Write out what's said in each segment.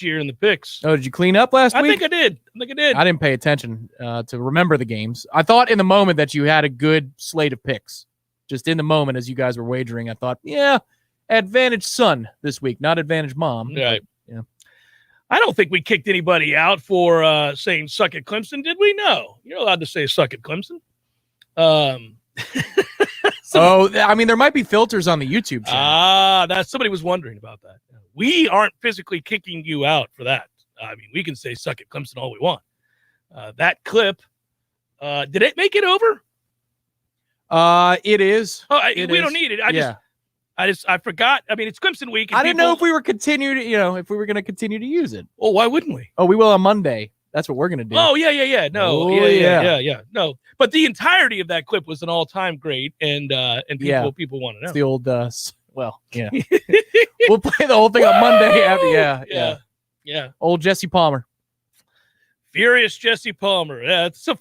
year in the picks. Oh, did you clean up last week? I think I did. I didn't pay attention to remember the games. I thought in the moment that you had a good slate of picks. Just in the moment as you guys were wagering, I thought, yeah, advantage son this week, not advantage mom. Right. But, yeah. I don't think we kicked anybody out for saying suck at Clemson, did we? No. You're allowed to say suck at Clemson. I mean, there might be filters on the YouTube channel. That somebody was wondering about that. We aren't physically kicking you out for that. I mean, we can say suck at Clemson all we want. That clip, did it make it over? It is. Oh, we don't need it. I forgot. I mean, it's Clemson week. I didn't know if we were going to continue to use it. Oh, why wouldn't we? Oh, we will on Monday. That's what we're going to do. Oh, yeah. No, yeah. No, but the entirety of that clip was an all-time great, and people want to know. It's the old, yeah. We'll play the whole thing on Monday after. Yeah. Old Jesse Palmer. Furious Jesse Palmer. Yeah, that's a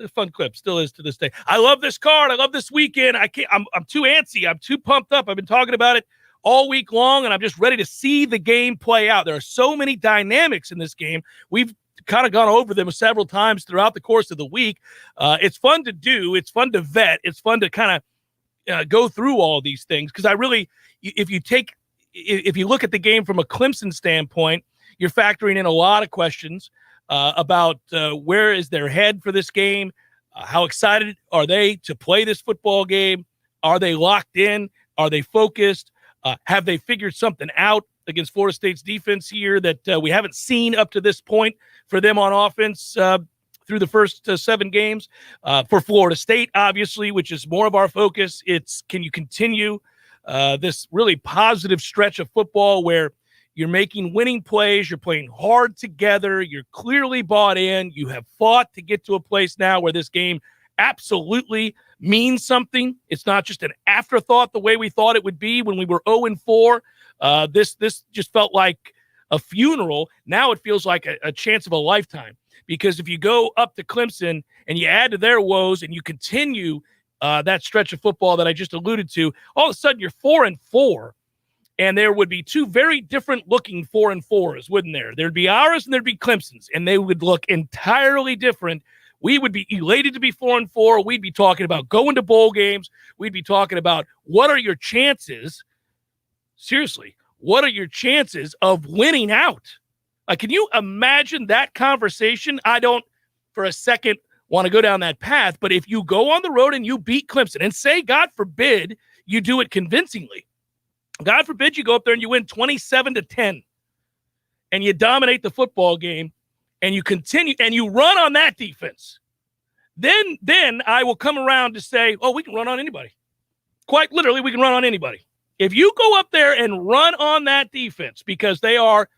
fun clip. Still is to this day. I love this card. I love this weekend. I'm too antsy. I'm too pumped up. I've been talking about it all week long, and I'm just ready to see the game play out. There are so many dynamics in this game. We've kind of gone over them several times throughout the course of the week. It's fun to do. It's fun to vet. It's fun to kind of go through all these things, because if you look at the game from a Clemson standpoint, you're factoring in a lot of questions about where is their head for this game, how excited are they to play this football game, are they locked in, are they focused, have they figured something out against Florida State's defense here that we haven't seen up to this point for them on offense through the first 7 games. For Florida State, obviously, which is more of our focus, it's can you continue this really positive stretch of football where you're making winning plays, you're playing hard together, you're clearly bought in, you have fought to get to a place now where this game absolutely means something. It's not just an afterthought the way we thought it would be when we were 0-4. This just felt like a funeral. Now it feels like a chance of a lifetime, because if you go up to Clemson and you add to their woes and you continue that stretch of football that I just alluded to, all of a sudden you're 4-4. And there would be 2 very different looking 4-4s, wouldn't there? There'd be ours and there'd be Clemson's, and they would look entirely different. We would be elated to be 4-4. We'd be talking about going to bowl games. We'd be talking about what are your chances? Seriously, what are your chances of winning out? Like, can you imagine that conversation? I don't, for a second, want to go down that path. But if you go on the road and you beat Clemson, and say, God forbid, you do it convincingly. God forbid you go up there and you win 27-10 and you dominate the football game and you continue and you run on that defense. Then I will come around to say, oh, we can run on anybody. Quite literally, we can run on anybody. If you go up there and run on that defense, because they are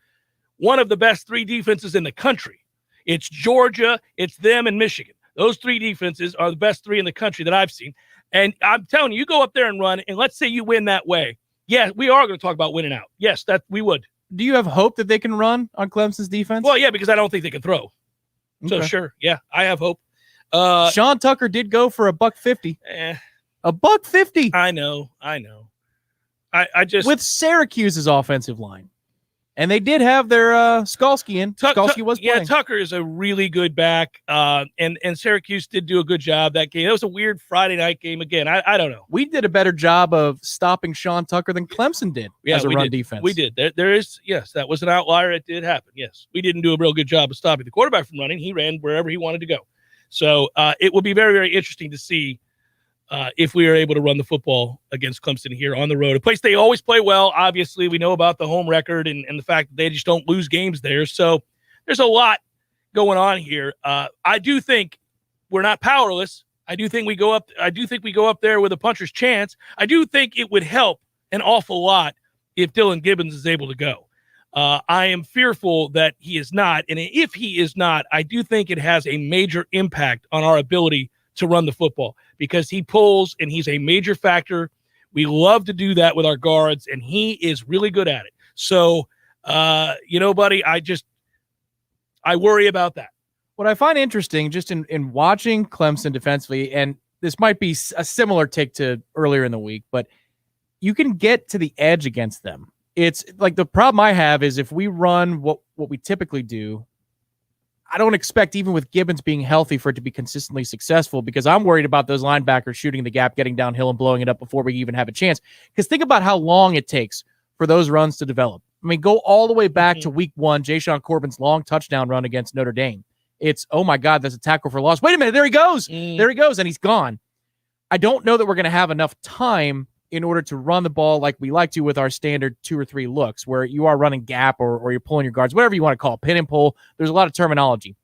one of the best 3 defenses in the country. It's Georgia, it's them, and Michigan. Those 3 defenses are the best 3 in the country that I've seen. And I'm telling you, you go up there and run, and let's say you win that way. Yeah, we are going to talk about winning out. Yes, that we would. Do you have hope that they can run on Clemson's defense? Well, yeah, because I don't think they can throw. So, Okay. Sure, yeah, I have hope. Sean Tucker did go for $150. $150. I know. I just with Syracuse's offensive line. And they did have their Skalski in. Skalski was playing. Yeah, Tucker is a really good back, and Syracuse did do a good job that game. It was a weird Friday night game again. I don't know. We did a better job of stopping Sean Tucker than Clemson did as a run defense. We did. There is, yes, that was an outlier. It did happen, yes. We didn't do a real good job of stopping the quarterback from running. He ran wherever he wanted to go. So it will be very, very interesting to see if we are able to run the football against Clemson here on the road, a place they always play well. Obviously, we know about the home record and the fact that they just don't lose games there. So there's a lot going on here. I do think we're not powerless. I do think we go up there with a puncher's chance. I do think it would help an awful lot if Dylan Gibbons is able to go. I am fearful that he is not. And if he is not, I do think it has a major impact on our ability to run the football, because he pulls and he's a major factor. We love to do that with our guards, and he is really good at it. So, buddy, I worry about that. What I find interesting just in watching Clemson defensively, and this might be a similar take to earlier in the week, but you can get to the edge against them. It's like the problem I have is if we run what we typically do, I don't expect even with Gibbons being healthy for it to be consistently successful because I'm worried about those linebackers shooting the gap, getting downhill and blowing it up before we even have a chance. Because think about how long it takes for those runs to develop. I mean, go all the way back to week 1, Ja'Shawn Corbin's long touchdown run against Notre Dame. It's, oh my God, that's a tackle for loss. Wait a minute, there he goes. There he goes, and he's gone. I don't know that we're going to have enough time in order to run the ball like we like to with our standard 2 or 3 looks, where you are running gap or you're pulling your guards, whatever you want to call it, pin and pull. There's a lot of terminology.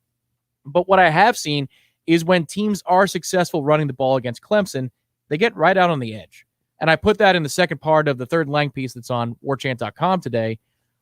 But what I have seen is when teams are successful running the ball against Clemson, they get right out on the edge. And I put that in the second part of the third lang piece that's on warchant.com today.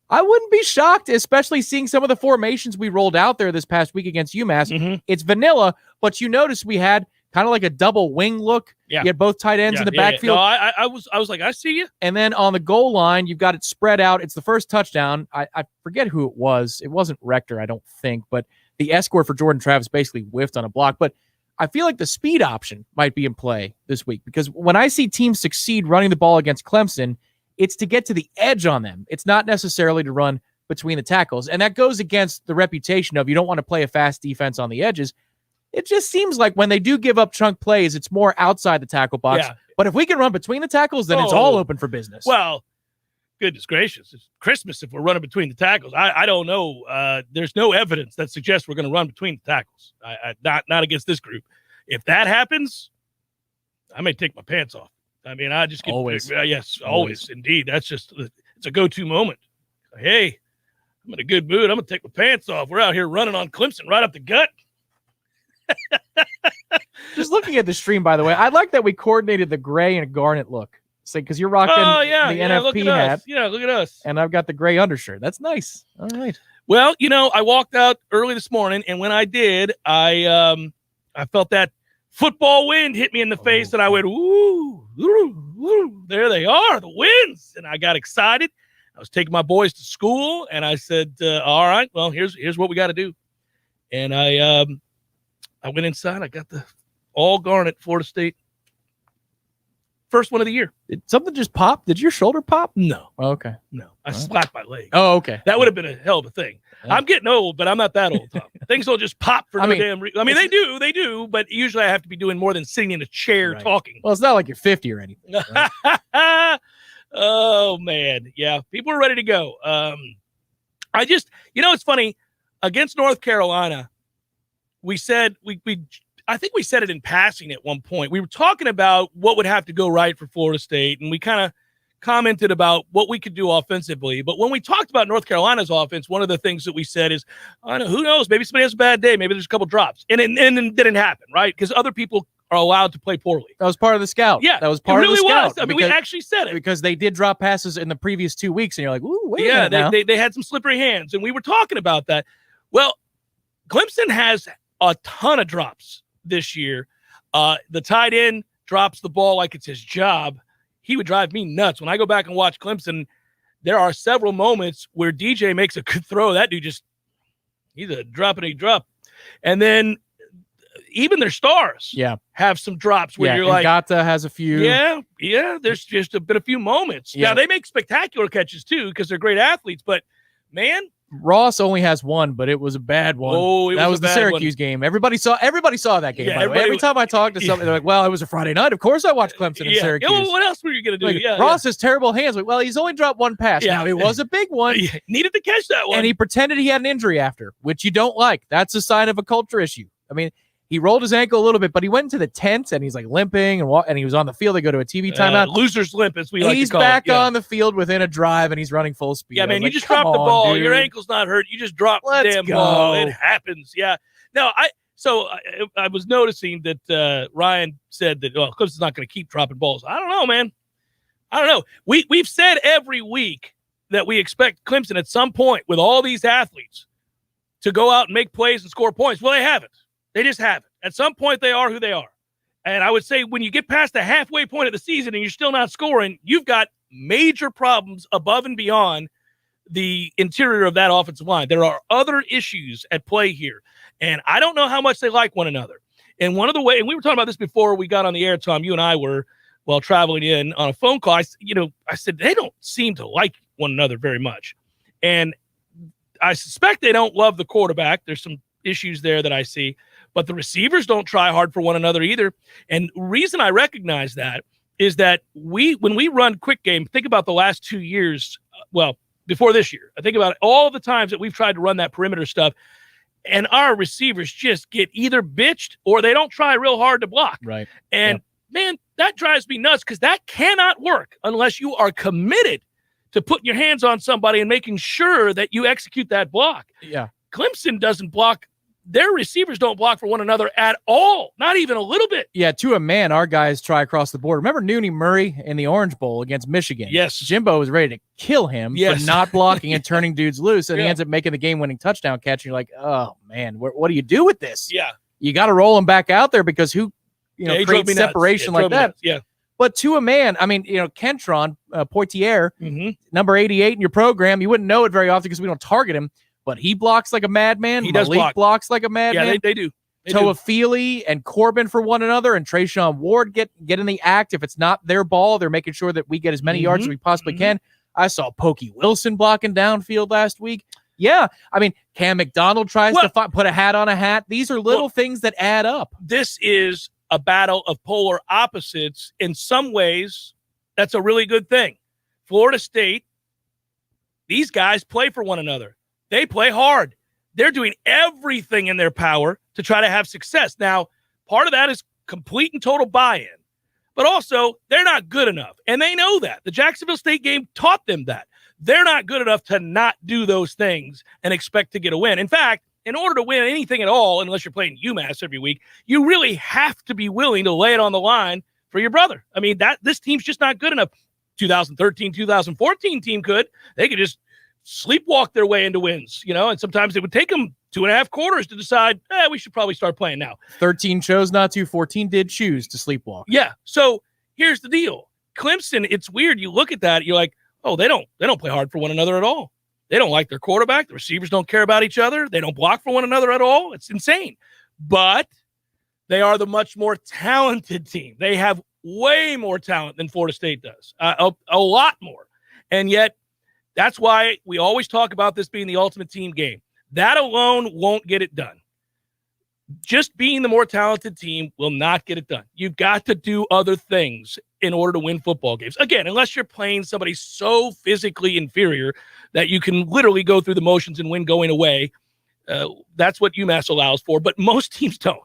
I wouldn't be shocked, especially seeing some of the formations we rolled out there this past week against UMass. It's vanilla, but you notice we had kind of like a double wing look. You had both tight ends in the backfield. No, I was like, I see you. And then on the goal line, you've got it spread out. It's the first touchdown. I forget who it was. It wasn't Rector, I don't think, but the escort for Jordan Travis basically whiffed on a block. But I feel like the speed option might be in play this week because when I see teams succeed running the ball against Clemson, it's to get to the edge on them. It's not necessarily to run between the tackles. And that goes against the reputation of you don't want to play a fast defense on the edges. It just seems like when they do give up chunk plays, it's more outside the tackle box. But if we can run between the tackles, then it's all open for business. Well, goodness gracious. It's Christmas if we're running between the tackles. I don't know. There's no evidence that suggests we're going to run between the tackles. Not against this group. If that happens, I may take my pants off. I mean, I just get always. Yes, always. Indeed. That's just it's a go-to moment. Hey, I'm in a good mood. I'm going to take my pants off. We're out here running on Clemson right up the gut. Just looking at the stream, by the way, I like that we coordinated the gray and garnet look. Because you're rocking the NFP hat. Yeah, look at us. And I've got the gray undershirt. That's nice. All right. Well, I walked out early this morning, and when I did, I felt that football wind hit me in the face, and I went, ooh, ooh, ooh, there they are, the winds. And I got excited. I was taking my boys to school, and I said, all right, well, here's what we got to do. And I went inside. I got the all garnet Florida State. First one of the year. Did something just pop? Did your shoulder pop? No. Oh, okay. No. I slapped my leg. Oh, okay. That would have been a hell of a thing. Yeah. I'm getting old, but I'm not that old, Tom. Things don't just pop for no damn reason. I mean, they do, but usually I have to be doing more than sitting in a chair talking. Well, it's not like you're 50 or anything. Right? Oh, man. Yeah, people are ready to go. I just, it's funny. Against North Carolina, we said, I think we said it in passing at one point. We were talking about what would have to go right for Florida State, and we kind of commented about what we could do offensively. But when we talked about North Carolina's offense, one of the things that we said is, who knows, maybe somebody has a bad day. Maybe there's a couple drops. And it didn't happen, right? Because other people are allowed to play poorly. That was part of the scout. Yeah, that was part of the scout. Was. I mean, we actually said it. Because they did drop passes in the previous 2 weeks, and you're like, ooh, wait a minute now. They had some slippery hands, and we were talking about that. Well, Clemson has a ton of drops this year. The tight end drops the ball like it's his job. He would drive me nuts. When I go back and watch Clemson, there are several moments where DJ makes a good throw. That dude he's a drop and a drop. And then even their stars have some drops where you're like, Gata has a few. Yeah. There's just been a few moments. Yeah. Now, they make spectacular catches too because they're great athletes, but man, Ross only has one, but it was a bad one. That was the Syracuse game. Everybody saw that game. By the way. Every time I talk to somebody, they're like, "Well, it was a Friday night. Of course, I watched Clemson and Syracuse." Well, what else were you going to do? Ross has terrible hands. Like, well, he's only dropped one pass. Now, it was a big one. Needed to catch that one, and he pretended he had an injury after, which you don't like. That's a sign of a culture issue. I mean, he rolled his ankle a little bit, but he went into the tent and he's like limping and he was on the field. They go to a TV timeout. Loser's limp, as we like to call it. He's back on the field within a drive and he's running full speed. Yeah, man, you just dropped the ball. Dude. Your ankle's not hurt. You just dropped the damn ball. It happens. Yeah. No, I was noticing that Ryan said that Clemson's not going to keep dropping balls. I don't know, man. I don't know. We've said every week that we expect Clemson at some point with all these athletes to go out and make plays and score points. Well, they haven't. They just haven't. At some point, they are who they are. And I would say when you get past the halfway point of the season and you're still not scoring, you've got major problems above and beyond the interior of that offensive line. There are other issues at play here. And I don't know how much they like one another. And one of the ways, and we were talking about this before we got on the air, Tom, you and I were, while traveling in on a phone call, I said, they don't seem to like one another very much. And I suspect they don't love the quarterback. There's some issues there that I see, but the receivers don't try hard for one another either. And the reason I recognize that is that when we run quick game, think about the last 2 years, before this year, I think about all the times that we've tried to run that perimeter stuff, and our receivers just get either bitched or they don't try real hard to block. Right. And man, that drives me nuts because that cannot work unless you are committed to putting your hands on somebody and making sure that you execute that block. Yeah. Clemson doesn't block. Their receivers don't block for one another at all, not even a little bit. Yeah, to a man, our guys try across the board. Remember Nooney Murray in the Orange Bowl against Michigan? Yes. Jimbo was ready to kill him for not blocking and turning dudes loose, and he ends up making the game-winning touchdown catch, and you're like, oh, man, what do you do with this? Yeah. You got to roll him back out there because who creates separation like that? Yeah. But to a man, I mean, Kentron, Poitier, Mm-hmm. number 88 in your program, you wouldn't know it very often because we don't target him, but he blocks like a madman. He does blocks like a madman. Yeah, they do. Toa Feely and Corbin for one another, and Trayshawn Ward get in the act. If it's not their ball, they're making sure that we get as many yards as we possibly can. I saw Pokey Wilson blocking downfield last week. Yeah, I mean, Cam McDonald tries to put a hat on a hat. These are little things that add up. This is a battle of polar opposites. In some ways, that's a really good thing. Florida State, these guys play for one another. They play hard. They're doing everything in their power to try to have success. Now, part of that is complete and total buy-in, but also they're not good enough, and they know that. The Jacksonville State game taught them that. They're not good enough to not do those things and expect to get a win. In fact, in order to win anything at all, unless you're playing UMass every week, you really have to be willing to lay it on the line for your brother. I mean, this team's just not good enough. 2013, 2014 team could. They could just sleepwalk their way into wins, and sometimes it would take them 2.5 quarters to decide, we should probably start playing now. 13 chose not to, 14 did choose to sleepwalk. Yeah. So here's the deal. Clemson, it's weird. You look at that, you're like, oh, they don't play hard for one another at all. They don't like their quarterback. The receivers don't care about each other. They don't block for one another at all. It's insane. But they are the much more talented team. They have way more talent than Florida State does, a lot more. And yet, that's why we always talk about this being the ultimate team game. That alone won't get it done. Just being the more talented team will not get it done. You've got to do other things in order to win football games. Again, unless you're playing somebody so physically inferior that you can literally go through the motions and win going away. That's what UMass allows for, but most teams don't.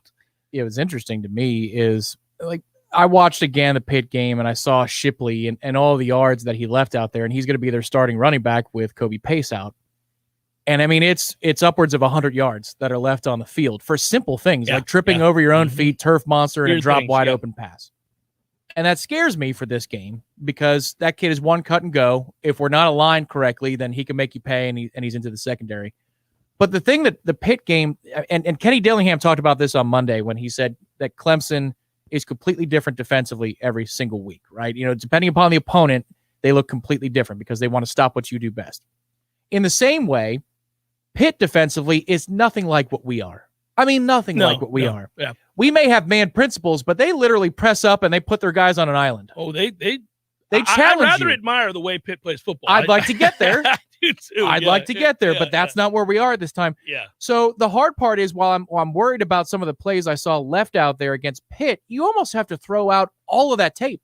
Yeah, what's interesting to me is, like, I watched again the Pitt game, and I saw Shipley and all the yards that he left out there, and he's going to be their starting running back with Kobe Pace out. And I mean, it's upwards of 100 yards that are left on the field for simple things like tripping over your own feet, turf monster, and a drop wide open pass. And that scares me for this game because that kid is one cut and go. If we're not aligned correctly, then he can make you pay, and he's into the secondary. But the thing that the Pitt game, and Kenny Dillingham talked about this on Monday when he said that Clemson is completely different defensively every single week, right? Depending upon the opponent, they look completely different because they want to stop what you do best. In the same way, Pitt defensively is nothing like what we are. I mean, nothing like what we are. Yeah. We may have man principles, but they literally press up and they put their guys on an island. Oh, they challenge I'd rather you. Admire the way Pitt plays football. I'd like to get there. I do too. I'd like to get there, but that's not where we are this time. Yeah. So the hard part is, while I'm worried about some of the plays I saw left out there against Pitt, you almost have to throw out all of that tape.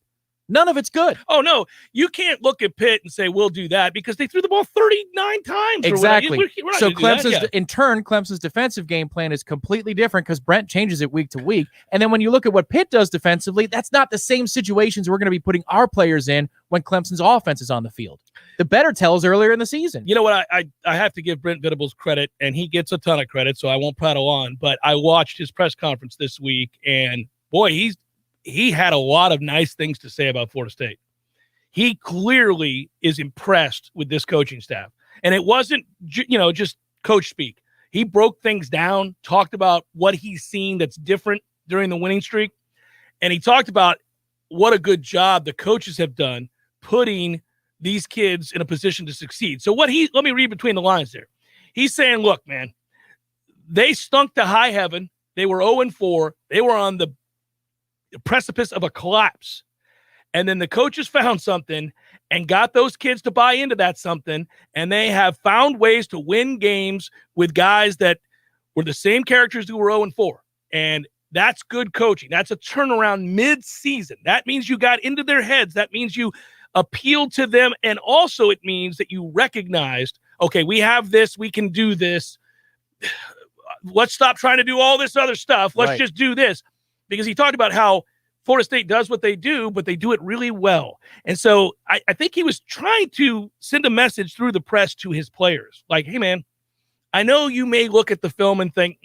None of it's good. Oh, no. You can't look at Pitt and say, we'll do that because they threw the ball 39 times. Exactly. We're not so Clemson's defensive game plan is completely different because Brent changes it week to week. And then when you look at what Pitt does defensively, that's not the same situations we're going to be putting our players in when Clemson's offense is on the field. The better tells earlier in the season. You know what? I have to give Brent Venables credit, and he gets a ton of credit, so I won't prattle on. But I watched his press conference this week, and boy, he had a lot of nice things to say about Florida State. He clearly is impressed with this coaching staff. And it wasn't, just coach speak. He broke things down, talked about what he's seen that's different during the winning streak. And he talked about what a good job the coaches have done putting these kids in a position to succeed. So let me read between the lines there. He's saying, look, man, they stunk to high heaven. They were 0-4. They were on the precipice of a collapse. And then the coaches found something, and got those kids to buy into that something, and they have found ways to win games with guys that were the same characters who were 0-4. And that's good coaching. That's a turnaround mid-season. That means you got into their heads. That means you appealed to them, and also it means that you recognized, okay, we have this, we can do this. Let's stop trying to do all this other stuff. Let's just do this. Because he talked about how Florida State does what they do, but they do it really well. And so I think he was trying to send a message through the press to his players. Like, hey, man, I know you may look at the film and think,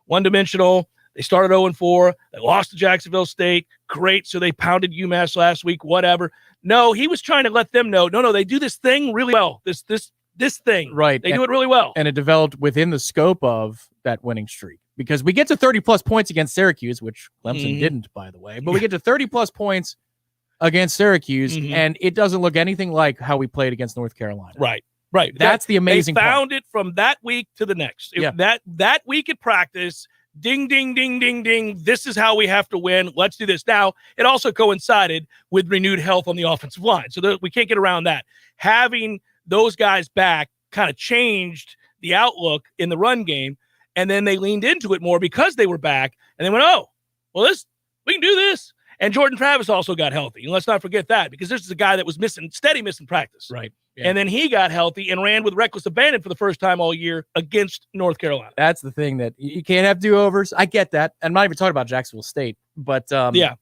one-dimensional. They started 0-4. They lost to Jacksonville State. Great. So they pounded UMass last week, whatever. No, he was trying to let them know, no, they do this thing really well. This thing. Right. They do it really well. And it developed within the scope of that winning streak. Because we get to 30-plus points against Syracuse, which Clemson didn't, by the way. But we get to 30-plus points against Syracuse, and it doesn't look anything like how we played against North Carolina. Right. That's the amazing part. They found it from that week to the next. That week at practice, ding, ding, ding, ding, ding. This is how we have to win. Let's do this. Now, it also coincided with renewed health on the offensive line. So we can't get around that. Having those guys back kind of changed the outlook in the run game. And then they leaned into it more because they were back. And they went, we can do this. And Jordan Travis also got healthy. And let's not forget that, because this is a guy that was missing practice. Right. Yeah. And then he got healthy and ran with reckless abandon for the first time all year against North Carolina. That's the thing, that you can't have do-overs. I get that. I'm not even talking about Jacksonville State. But the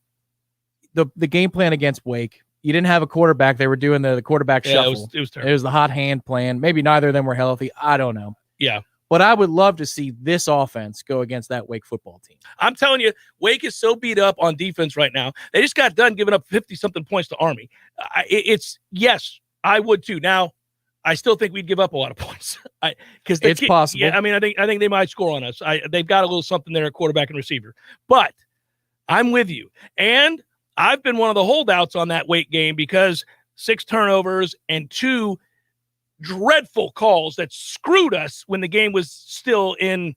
game plan against Wake, you didn't have a quarterback. They were doing the quarterback shuffle. It was terrible. It was the hot hand plan. Maybe neither of them were healthy. I don't know. Yeah. But I would love to see this offense go against that Wake football team. I'm telling you, Wake is so beat up on defense right now. They just got done giving up 50-something points to Army. Yes, I would too. Now, I still think we'd give up a lot of points. Because it's possible. Yeah, I mean, I think they might score on us. They've got a little something there at quarterback and receiver. But I'm with you. And I've been one of the holdouts on that Wake game because 6 turnovers and 2 dreadful calls that screwed us when the game was still in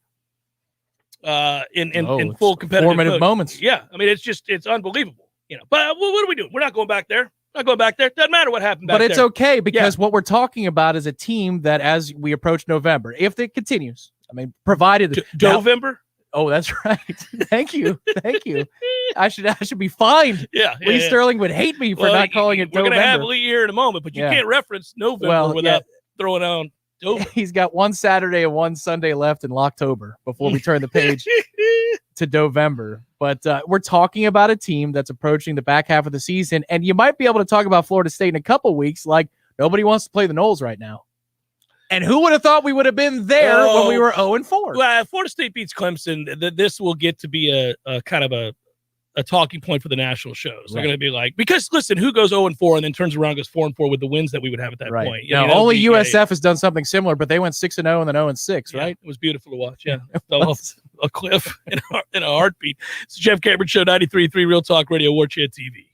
full competitive formative moments. Yeah, I mean, it's unbelievable. But what are we doing? We're not going back there. Doesn't matter what happened back there. But it's okay, because what we're talking about is a team that, as we approach November, if it continues, I mean, provided November. Oh, that's right. Thank you. I should be fined. Yeah. Lee Sterling would hate me for not calling it November. We're going to have Lee here in a moment, but you can't reference November without throwing on Dover. He's got one Saturday and one Sunday left in October before we turn the page to November. But we're talking about a team that's approaching the back half of the season, and you might be able to talk about Florida State in a couple weeks like nobody wants to play the Noles right now. And who would have thought we would have been there when we were 0-4? Well, Florida State beats Clemson. This will get to be a kind of a talking point for the national shows. They're going to be like, because listen, who goes 0-4 and then turns around and goes 4-4 with the wins that we would have at that point? Now, only USF has done something similar, but they went 6-0 and then 0-6, right? It was beautiful to watch. Yeah, fell off a cliff in a heartbeat. It's the Jeff Cameron Show, 93.3 Real Talk Radio, Warchant TV.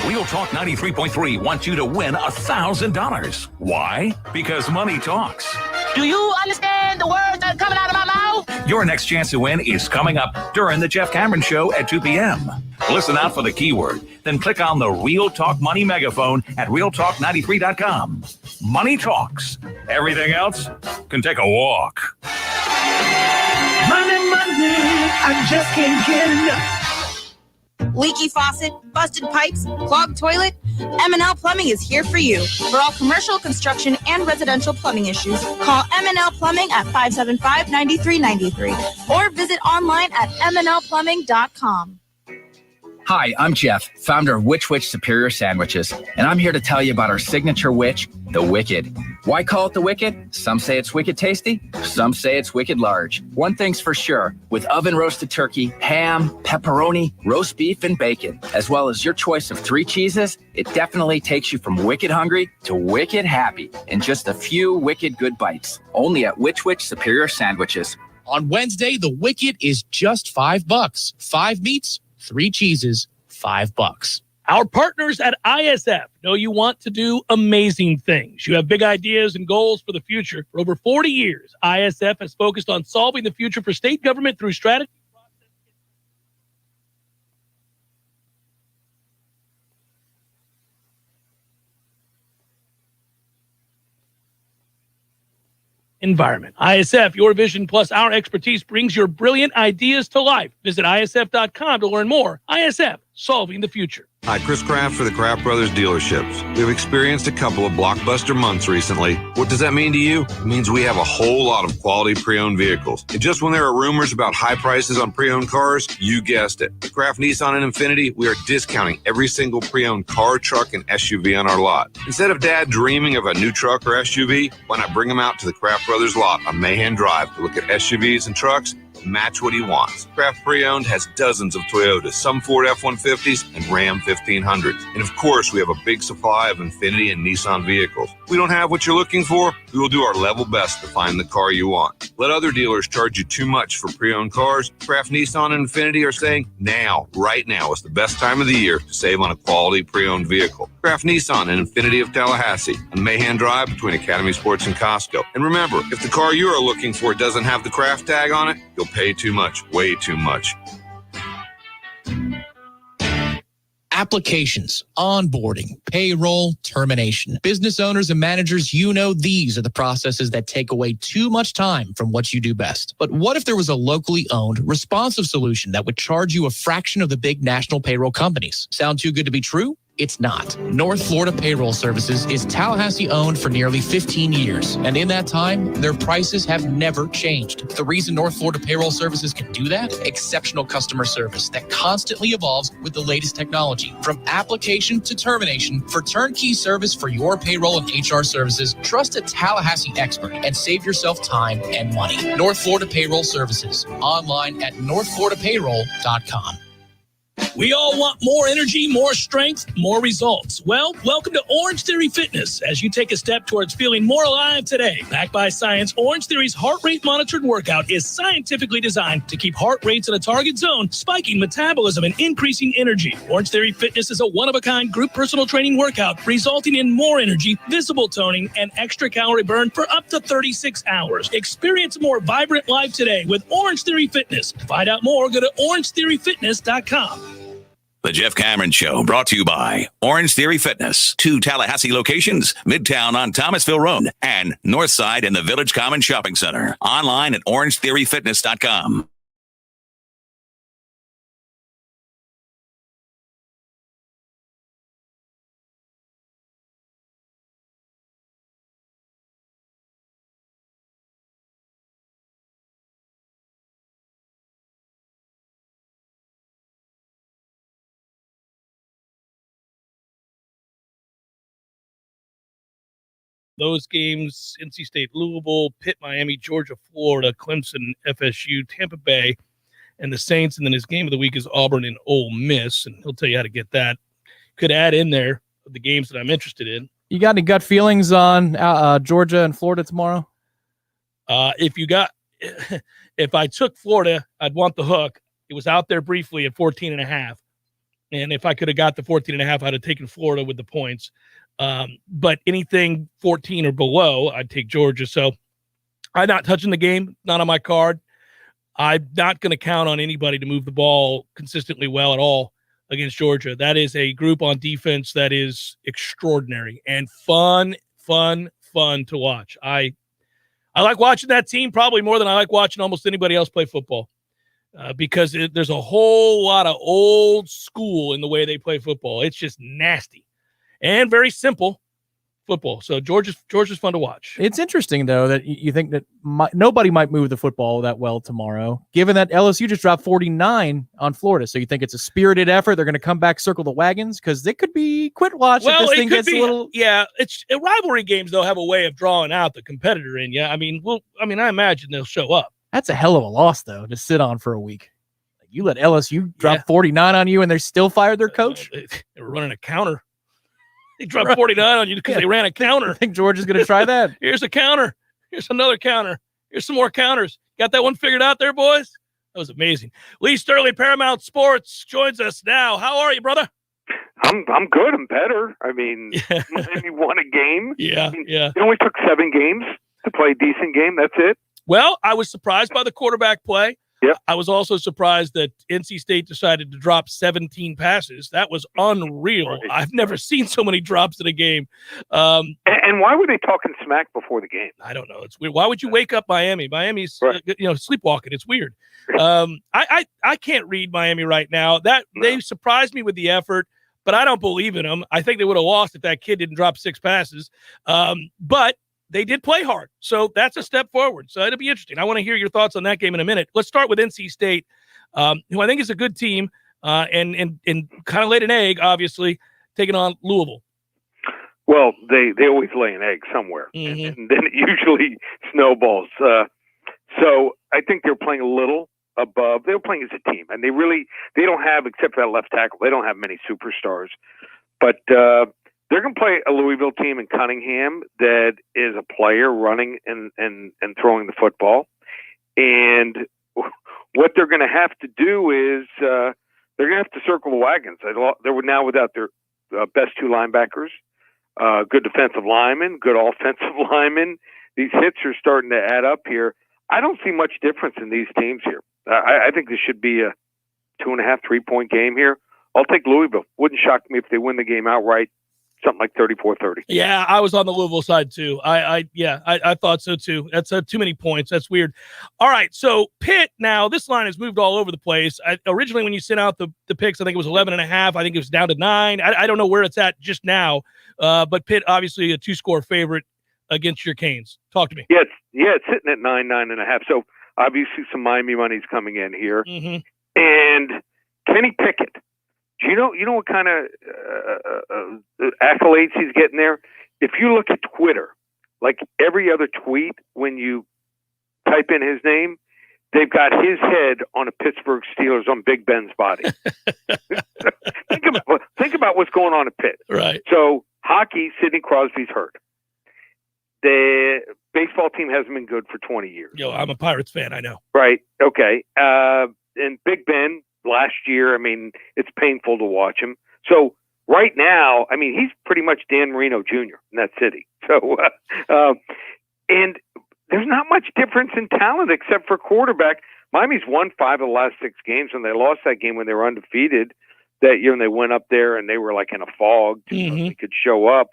Real Talk 93.3 wants you to win $1,000. Why? Because money talks. Do you understand the words that are coming out of my mouth? Your next chance to win is coming up during the Jeff Cameron Show at 2 p.m. Listen out for the keyword, then click on the Real Talk Money megaphone at realtalk93.com. Money talks. Everything else can take a walk. Money, I just can't get enough. Leaky faucet, busted pipes, clogged toilet? M&L Plumbing is here for you. For all commercial, construction, and residential plumbing issues, call M&L Plumbing at 575-9393 or visit online at mnlplumbing.com. Hi, I'm Jeff, founder of Which Superior Sandwiches, and I'm here to tell you about our signature witch, the Wicked. Why call it the Wicked? Some say it's wicked tasty, some say it's wicked large. One thing's for sure, with oven-roasted turkey, ham, pepperoni, roast beef, and bacon, as well as your choice of 3 cheeses, it definitely takes you from wicked hungry to wicked happy in just a few wicked good bites. Only at Which Superior Sandwiches. On Wednesday, the Wicked is just $5. 5 meats, 3 cheeses, $5. Our partners at ISF know you want to do amazing things. You have big ideas and goals for the future. For over 40 years, ISF has focused on solving the future for state government through strategy. environment. ISF, your vision plus our expertise brings your brilliant ideas to life. Visit ISF.com to learn more. ISF, solving the future. Hi, Chris Kraft for the Kraft Brothers dealerships. We've experienced a couple of blockbuster months recently. What does that mean to you? It means we have a whole lot of quality pre-owned vehicles. And just when there are rumors about high prices on pre-owned cars, you guessed it. At Kraft Nissan and Infiniti, we are discounting every single pre-owned car, truck, and SUV on our lot. Instead of Dad dreaming of a new truck or SUV, why not bring him out to the Kraft Brothers lot on Mahan Drive to look at SUVs and trucks? Match what he wants. Kraft Pre-Owned has dozens of Toyotas, some Ford F-150s, and Ram 1500s. And of course, we have a big supply of Infiniti and Nissan vehicles. If we don't have what you're looking for, we will do our level best to find the car you want. Let other dealers charge you too much for pre-owned cars. Kraft Nissan and Infiniti are saying right now is the best time of the year to save on a quality pre-owned vehicle. Kraft Nissan and Infiniti of Tallahassee on Mahan Drive between Academy Sports and Costco. And remember, if the car you are looking for doesn't have the Kraft tag on it, you'll pay too much, way too much. Applications, onboarding, payroll, termination. Business owners and managers, these are the processes that take away too much time from what you do best. But what if there was a locally owned, responsive solution that would charge you a fraction of the big national payroll companies? Sound too good to be true? It's not. North Florida Payroll Services is Tallahassee owned for nearly 15 years. And in that time, their prices have never changed. The reason North Florida Payroll Services can do that? Exceptional customer service that constantly evolves with the latest technology. From application to termination, for turnkey service for your payroll and HR services, trust a Tallahassee expert and save yourself time and money. North Florida Payroll Services. Online at northfloridapayroll.com. We all want more energy, more strength, more results. Well, welcome to Orange Theory Fitness as you take a step towards feeling more alive today. Backed by science, Orange Theory's heart rate monitored workout is scientifically designed to keep heart rates in a target zone, spiking metabolism and increasing energy. Orange Theory Fitness is a one-of-a-kind group personal training workout resulting in more energy, visible toning, and extra calorie burn for up to 36 hours. Experience a more vibrant life today with Orange Theory Fitness. To find out more, go to orangetheoryfitness.com. The Jeff Cameron Show, brought to you by Orange Theory Fitness. 2 Tallahassee locations, Midtown on Thomasville Road and Northside in the Village Common Shopping Center. Online at orangetheoryfitness.com. Those games, NC State, Louisville, Pitt, Miami, Georgia, Florida, Clemson, FSU, Tampa Bay, and the Saints. And then his game of the week is Auburn and Ole Miss, and he'll tell you how to get that. Could add in there the games that I'm interested in. You got any gut feelings on Georgia and Florida tomorrow? If I took Florida, I'd want the hook. It was out there briefly at 14.5. And if I could have got the 14.5, I'd have taken Florida with the points. But anything 14 or below, I'd take Georgia. So I'm not touching the game, not on my card. I'm not going to count on anybody to move the ball consistently well at all against Georgia. That is a group on defense that is extraordinary and fun to watch. I like watching that team probably more than I like watching almost anybody else play football because there's a whole lot of old school in the way they play football. It's just nasty. And very simple football. So Georgia's fun to watch. It's interesting, though, that you think that nobody might move the football that well tomorrow, given that LSU just dropped 49 on Florida. So you think it's a spirited effort? They're going to come back, circle the wagons? Because they could be quit watch if this thing gets a little... Yeah, it's rivalry games, though, have a way of drawing out the competitor in you. I imagine they'll show up. That's a hell of a loss, though, to sit on for a week. You let LSU drop 49 on you, and they still fired their coach? They were running a counter. They dropped 49 on you because they ran a counter. I think Georgia's going to try that. Here's a counter. Here's another counter. Here's some more counters. Got that one figured out there, boys? That was amazing. Lee Sterling, Paramount Sports, joins us now. How are you, brother? I'm good. I'm better. Miami won a game. Yeah. It only took 7 games to play a decent game. That's it. Well, I was surprised by the quarterback play. Yep. I was also surprised that NC State decided to drop 17 passes. That was unreal. Right. I've never seen so many drops in a game. And why were they talking smack before the game? I don't know. It's weird. Why would you wake up Miami? Miami's Right. Sleepwalking. It's weird. I can't read Miami right now. They surprised me with the effort, but I don't believe in them. I think they would have lost if that kid didn't drop 6 passes. But they did play hard, so that's a step forward. So it'll be interesting. I want to hear your thoughts on that game in a minute. Let's start with NC State, who I think is a good team, and kind of laid an egg, obviously, taking on Louisville. Well, they always lay an egg somewhere, and then it usually snowballs. So I think they're playing a little above. They're playing as a team, and they don't have, except for that left tackle, they don't have many superstars. But they're going to play a Louisville team in Cunningham that is a player running and throwing the football. And what they're going to have to do is they're going to have to circle the wagons. They were now without their best 2 linebackers, good defensive linemen, good offensive linemen. These hits are starting to add up here. I don't see much difference in these teams here. I think this should be a 2.5, 3-point game here. I'll take Louisville. Wouldn't shock me if they win the game outright. Something like 34-30. Yeah, I was on the Louisville side too. I thought so too. That's too many points. That's weird. All right, so Pitt now, this line has moved all over the place. Originally when you sent out the picks, I think it was 11.5. I think it was down to 9. I don't know where it's at just now, but Pitt obviously a 2-score favorite against your Canes. Talk to me. Yeah, it's sitting at 9.5. So obviously some Miami money's coming in here. Mm-hmm. And Kenny Pickett. Do you know what kind of accolades he's getting there? If you look at Twitter, like every other tweet, when you type in his name, they've got his head on a Pittsburgh Steelers on Big Ben's body. Think about what's going on at Pitt. Right. So hockey, Sidney Crosby's hurt. The baseball team hasn't been good for 20 years. Yo, I'm a Pirates fan. I know. Right. Okay. And Big Ben, last year, I mean, it's painful to watch him. So right now, I mean, he's pretty much Dan Marino Jr. in that city. So, and there's not much difference in talent except for quarterback. Miami's won 5 of the last 6 games, and they lost that game when they were undefeated that year, and they went up there and they were like in a fog. They could show up.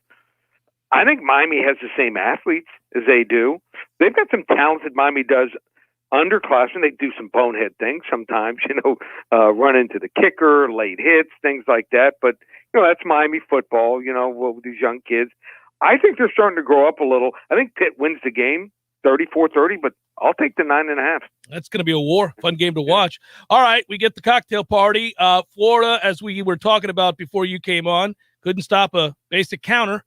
I think Miami has the same athletes as they do. They've got some talented Miami does underclassmen. They do some bonehead things sometimes, run into the kicker, late hits, things like that. But, that's Miami football, with these young kids. I think they're starting to grow up a little. I think Pitt wins the game 34-30, but I'll take the 9.5. That's going to be a war. Fun game to watch. All right, we get the cocktail party. Florida, as we were talking about before you came on, couldn't stop a basic counter.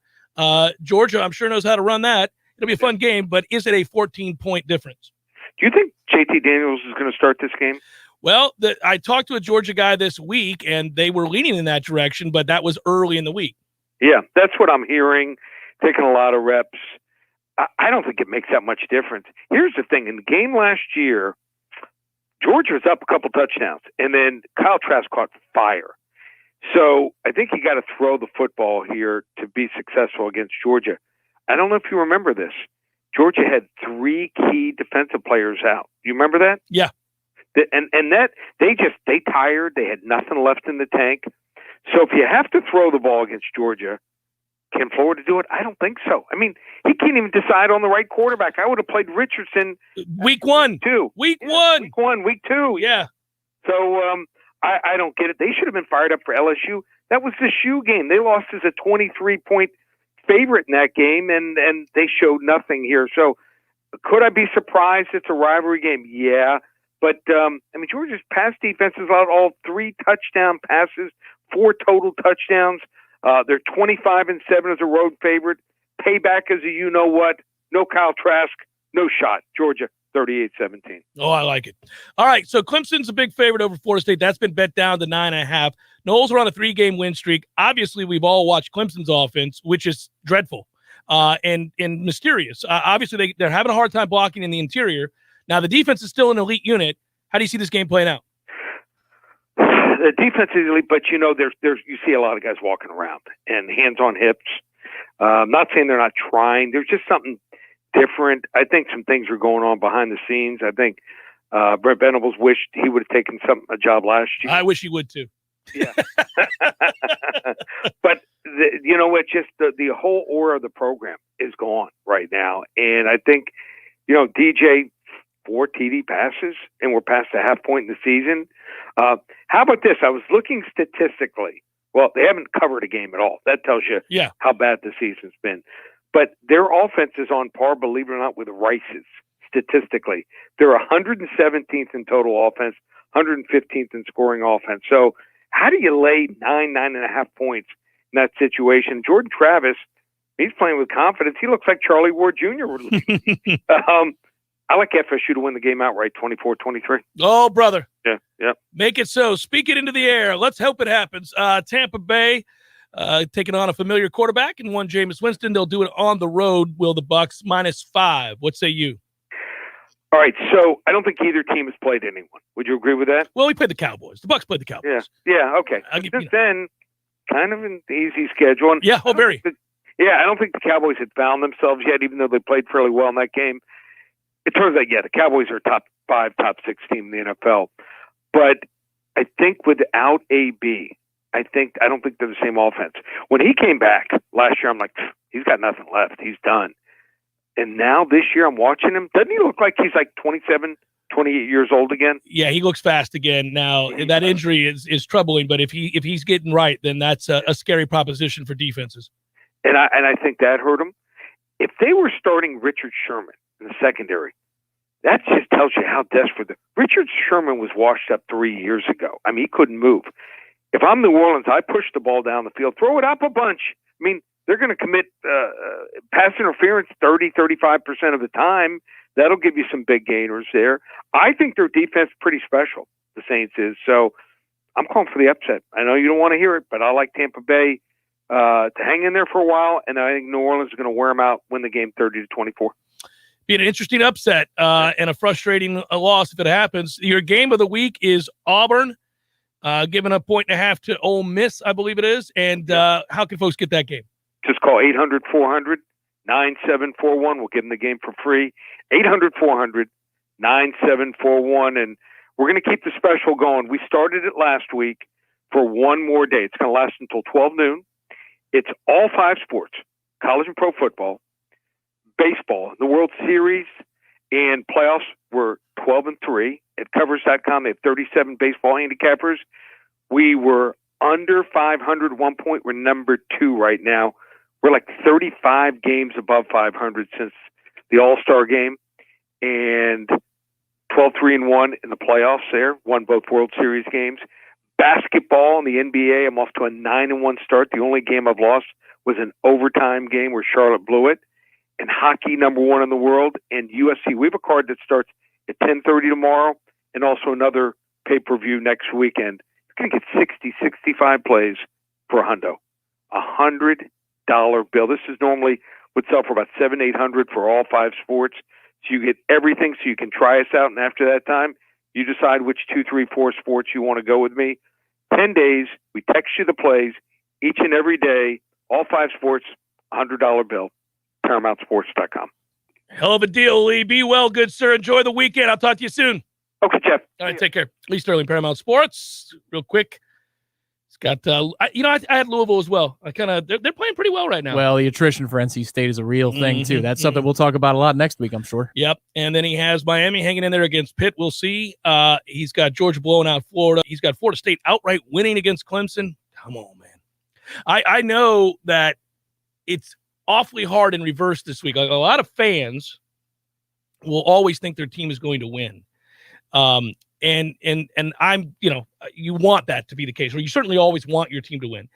Georgia, I'm sure knows how to run that. It'll be a fun game, but is it a 14-point difference? Do you think JT Daniels is going to start this game? Well, I talked to a Georgia guy this week, and they were leaning in that direction, but that was early in the week. Yeah, that's what I'm hearing. Taking a lot of reps. I don't think it makes that much difference. Here's the thing. In the game last year, Georgia was up a couple touchdowns, and then Kyle Trask caught fire. So I think you got to throw the football here to be successful against Georgia. I don't know if you remember this. Georgia had 3 key defensive players out. Do you remember that? Yeah. And that they tired. They had nothing left in the tank. So if you have to throw the ball against Georgia, can Florida do it? I don't think so. I mean, he can't even decide on the right quarterback. I would have played Richardson week 1, week 2. Yeah. So I don't get it. They should have been fired up for LSU. That was the shoe game. They lost as a 23-point favorite in that game, and they showed nothing here. So could I be surprised it's a rivalry game? Yeah. But, Georgia's pass defense has allowed all 3 touchdown passes, 4 total touchdowns. They're 25-7 as a road favorite. Payback as a you-know-what. No Kyle Trask. No shot. Georgia, 38-17. Oh, I like it. All right, so Clemson's a big favorite over Florida State. That's been bet down to 9.5. Noles are on a 3-game win streak. Obviously, we've all watched Clemson's offense, which is dreadful and mysterious. Obviously, they're having a hard time blocking in the interior. Now, the defense is still an elite unit. How do you see this game playing out? The defense is elite, but there's you see a lot of guys walking around and hands on hips. I'm not saying they're not trying. There's just something different. I think some things are going on behind the scenes. I think Brent Venables wished he would have taken a job last year. I wish he would too. Yeah. But you know what? Just the whole aura of the program is gone right now. And I think, DJ, 4 TD passes, and we're past the half point in the season. How about this? I was looking statistically. Well, they haven't covered a game at all. That tells you how bad the season's been. But their offense is on par, believe it or not, with Rice's statistically. They're 117th in total offense, 115th in scoring offense. So how do you lay 9.5 points in that situation? Jordan Travis, he's playing with confidence. He looks like Charlie Ward Jr. I like FSU to win the game outright, 24-23. Oh, brother. Yeah. Make it so. Speak it into the air. Let's hope it happens. Tampa Bay taking on a familiar quarterback and one Jameis Winston. They'll do it on the road. Will the Bucs -5? What say you? All right, so I don't think either team has played anyone. Would you agree with that? Well, we played the Cowboys. The Bucs played the Cowboys. Yeah, okay. Since then, kind of an easy schedule. And very. I don't think the Cowboys had found themselves yet, even though they played fairly well in that game. It turns out, the Cowboys are top 5, top 6 team in the NFL. But I think without AB, I don't think they're the same offense. When he came back last year, I'm like, he's got nothing left. He's done. And now this year I'm watching him. Doesn't he look like he's like 27, 28 years old again? Yeah, he looks fast again now. That injury is troubling, but if he's getting right, then that's a scary proposition for defenses. And I think that hurt him. If they were starting Richard Sherman in the secondary, that just tells you how desperate. Richard Sherman was washed up 3 years ago. I mean, he couldn't move. If I'm New Orleans, I push the ball down the field, throw it up a bunch. I mean, they're going to commit pass interference 30-35% of the time. That'll give you some big gainers there. I think their defense is pretty special, the Saints is. So I'm calling for the upset. I know you don't want to hear it, but I like Tampa Bay to hang in there for a while, and I think New Orleans is going to wear them out, win the game 30-24. Be an interesting upset and a frustrating loss if it happens. Your game of the week is Auburn, giving a 1.5 to Ole Miss, I believe it is. And how can folks get that game? Just call 800-400-9741. We'll give them the game for free. 800-400-9741. And we're going to keep the special going. We started it last week for one more day. It's going to last until 12 noon. It's all 5 sports, college and pro football, baseball, the World Series, and playoffs were 12-3. At Covers.com, they have 37 baseball handicappers. We were under 500 at one point. We're number 2 right now. We're like 35 games above 500 since the All-Star game, and 12-3-1 in the playoffs there. Won both World Series games. Basketball in the NBA, I'm off to a 9-1 start. The only game I've lost was an overtime game where Charlotte blew it. And hockey, number 1 in the world. And UFC, we have a card that starts at 10:30 tomorrow, and also another pay-per-view next weekend. You're going to get 65 plays for a hundo. $100 bill. This is normally would sell for about $700-800 for all 5 sports. So you get everything, so you can try us out. And after that time, you decide which 2, 3, 4 sports you want to go with me. 10 days, we text you the plays each and every day. All 5 sports, $100 bill. ParamountSports.com. Hell of a deal, Lee. Be well, good sir. Enjoy the weekend. I'll talk to you soon. Okay, Jeff. All right, take care. Lee Sterling, Paramount Sports. Real quick. It's got, I had Louisville as well. They're playing pretty well right now. Well, the attrition for NC State is a real thing, too. That's something we'll talk about a lot next week, I'm sure. Yep. And then he has Miami hanging in there against Pitt. We'll see. He's got Georgia blowing out Florida. He's got Florida State outright winning against Clemson. Come on, man. I know that it's awfully hard in reverse this week. Like, a lot of fans will always think their team is going to win. And I'm, you want that to be the case, or you certainly always want your team to win.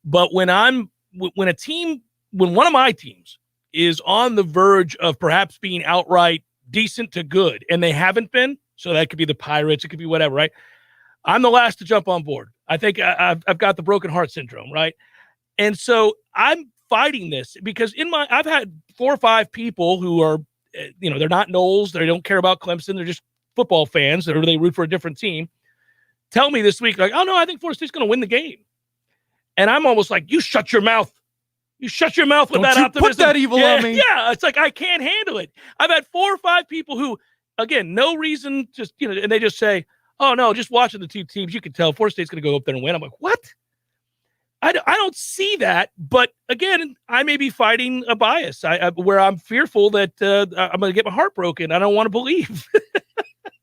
But when one of my teams is on the verge of perhaps being outright decent to good, and they haven't been, so that could be the Pirates, it could be whatever, right? I'm the last to jump on board. I think I've got the broken heart syndrome, right? And so I'm fighting this because I've had 4 or 5 people who are, they're not Noles, they don't care about Clemson, they're just football fans, or they root for a different team, tell me this week, like, oh no, I think Florida State's going to win the game. And I'm almost like, you shut your mouth. You shut your mouth with that optimism. Put that evil on me. Yeah, it's like I can't handle it. I've had 4 or 5 people who again, no reason, just, and they just say, oh, no, just watching the two teams, you can tell Florida State's going to go up there and win. I'm like, what? I don't see that. But, again, I may be fighting a bias where I'm fearful that I'm going to get my heart broken. I don't want to believe.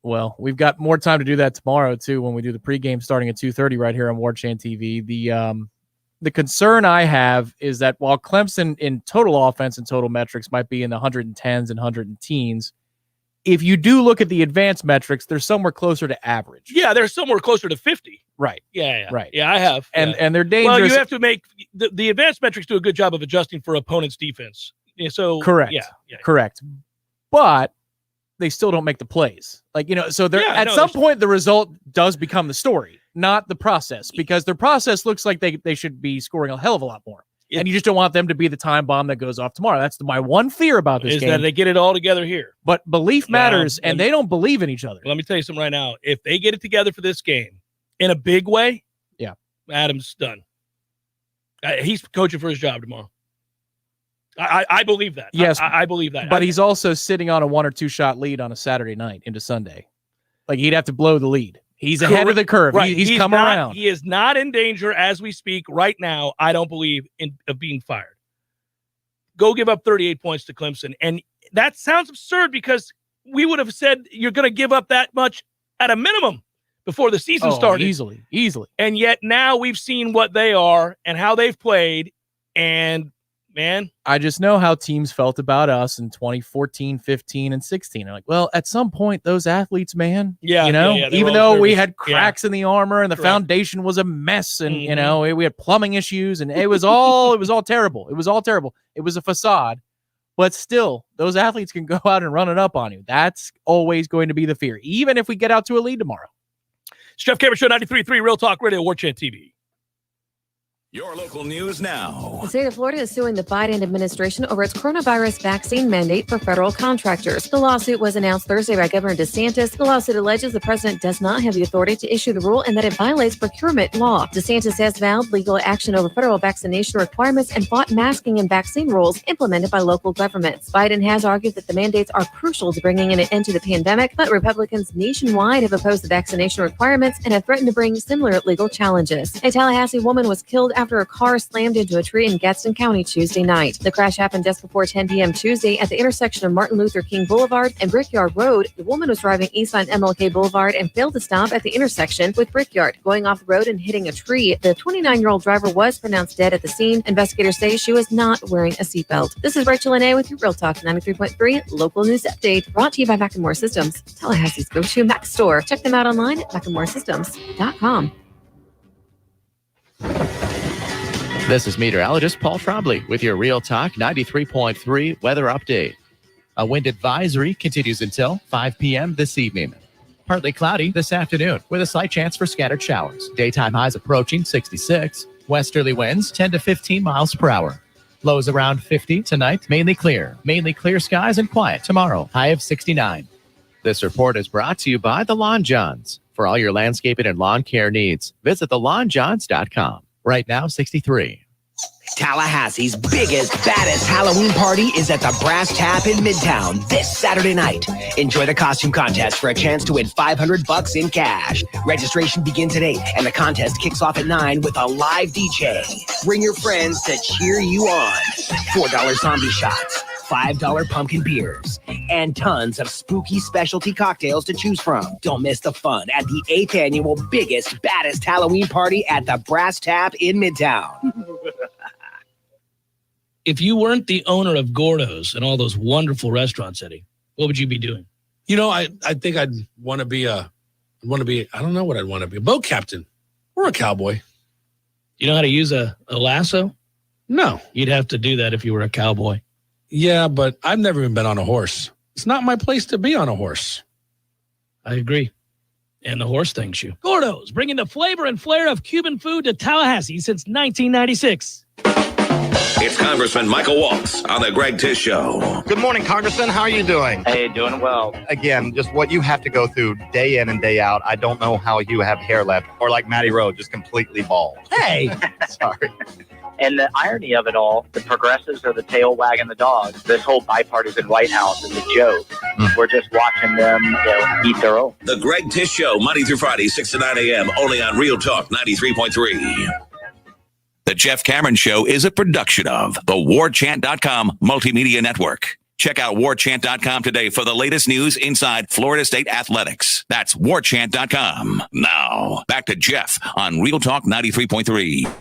Well, we've got more time to do that tomorrow, too, when we do the pregame starting at 2:30 right here on Warchant TV. The concern I have is that while Clemson in total offense and total metrics might be in the 110s and 110s, if you do look at the advanced metrics, they're somewhere closer to average. Yeah, they're somewhere closer to 50. Right. Yeah. Right. Yeah, I have. And they're dangerous. Well, you have to make the advanced metrics do a good job of adjusting for opponent's defense. Yeah, so correct. Yeah. Correct. But they still don't make the plays. So at some point the result does become the story, not the process, because their process looks like they should be scoring a hell of a lot more. And you just don't want them to be the time bomb that goes off tomorrow. That's my one fear about this game. Is that they get it all together here. But belief matters, and they don't believe in each other. Let me tell you something right now. If they get it together for this game in a big way, yeah, Adam's done. He's coaching for his job tomorrow. I believe that. Yes, I believe that. But he's also sitting on a 1 or 2 shot lead on a Saturday night into Sunday. He'd have to blow the lead. He's ahead of the curve. Right. He's come around. He is not in danger as we speak right now, I don't believe, of being fired. Go give up 38 points to Clemson. And that sounds absurd because we would have said you're going to give up that much at a minimum before the season started. Easily. And yet now we've seen what they are and how they've played. And, man, I just know how teams felt about us in 2014, 15, and 16. They're like, well, at some point, those athletes, man, even though we had cracks in the armor and the foundation was a mess and, we had plumbing issues and it was all terrible. It was all terrible. It was a facade. But still, those athletes can go out and run it up on you. That's always going to be the fear, even if we get out to a lead tomorrow. It's Jeff Cameron Show, 93.3 Real Talk Radio, Warchant TV. Your local news now. The state of Florida is suing the Biden administration over its coronavirus vaccine mandate for federal contractors. The lawsuit was announced Thursday by Governor DeSantis. The lawsuit alleges the president does not have the authority to issue the rule and that it violates procurement law. DeSantis has vowed legal action over federal vaccination requirements and fought masking and vaccine rules implemented by local governments. Biden has argued that the mandates are crucial to bringing an end to the pandemic, but Republicans nationwide have opposed the vaccination requirements and have threatened to bring similar legal challenges. A Tallahassee woman was killed after a car slammed into a tree in Gadsden County Tuesday night. The crash happened just before 10 p.m. Tuesday at the intersection of Martin Luther King Boulevard and Brickyard Road. The woman was driving east on MLK Boulevard and failed to stop at the intersection with Brickyard, going off the road and hitting a tree. The 29-year-old driver was pronounced dead at the scene. Investigators say she was not wearing a seatbelt. This is Rachel Lene with your Real Talk 93.3 local news update, brought to you by Macklemore Systems, Tallahassee's go-to Mac store. Check them out online at McKemoreSystems.com. This is meteorologist Paul Trombley with your Real Talk 93.3 weather update. A wind advisory continues until 5 p.m. this evening. Partly cloudy this afternoon with a slight chance for scattered showers. Daytime highs approaching 66. Westerly winds 10 to 15 miles per hour. Lows around 50 tonight. Mainly clear skies and quiet tomorrow. High of 69. This report is brought to you by the Lawn Johns. For all your landscaping and lawn care needs, visit thelawnjohns.com. Right now, 63. Tallahassee's biggest, baddest Halloween party is at the Brass Tap in Midtown this Saturday night. Enjoy the costume contest for a chance to win $500 in cash. Registration begins at 8 and the contest kicks off at 9 with a live DJ. Bring your friends to cheer you on. $4 zombie shots, $5 pumpkin beers, and tons of spooky specialty cocktails to choose from. Don't miss the fun at the 8th annual biggest, baddest Halloween party at the Brass Tap in Midtown. If you weren't the owner of Gordo's and all those wonderful restaurants, Eddie, what would you be doing? I think I'd want to be I don't know what I'd want to be, a boat captain or a cowboy. You know how to use a lasso? No. You'd have to do that if you were a cowboy. Yeah, but I've never even been on a horse. It's not my place to be on a horse. I agree. And the horse thanks you. Gordo's, bringing the flavor and flair of Cuban food to Tallahassee since 1996. It's Congressman Michael Waltz on the Greg Tish Show. Good morning, Congressman. How are you doing? Hey, doing well. Again, just what you have to go through day in and day out. I don't know how you have hair left, or like Matty Rowe, just completely bald. Hey! Sorry. And the irony of it all, the progressives are the tail wagging the dog. This whole bipartisan White House is a joke. We're just watching them, eat their own. The Greg Tish Show, Monday through Friday, 6 to 9 a.m., only on Real Talk 93.3. The Jeff Cameron Show is a production of the Warchant.com Multimedia Network. Check out Warchant.com today for the latest news inside Florida State athletics. That's Warchant.com. Now, back to Jeff on Real Talk 93.3.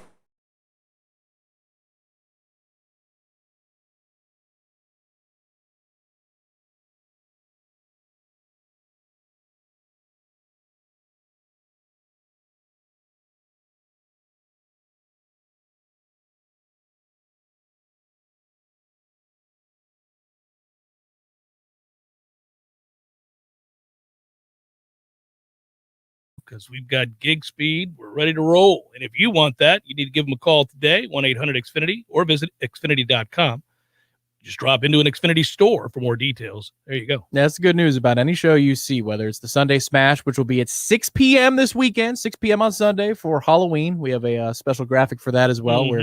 Because we've got gig speed. We're ready to roll. And if you want that, you need to give them a call today, 1-800-XFINITY, or visit Xfinity.com. Just drop into an Xfinity store for more details. There you go. That's the good news about any show you see, whether it's the Sunday Smash, which will be at 6 p.m. this weekend, 6 p.m. on Sunday for Halloween. We have a special graphic for that as well, where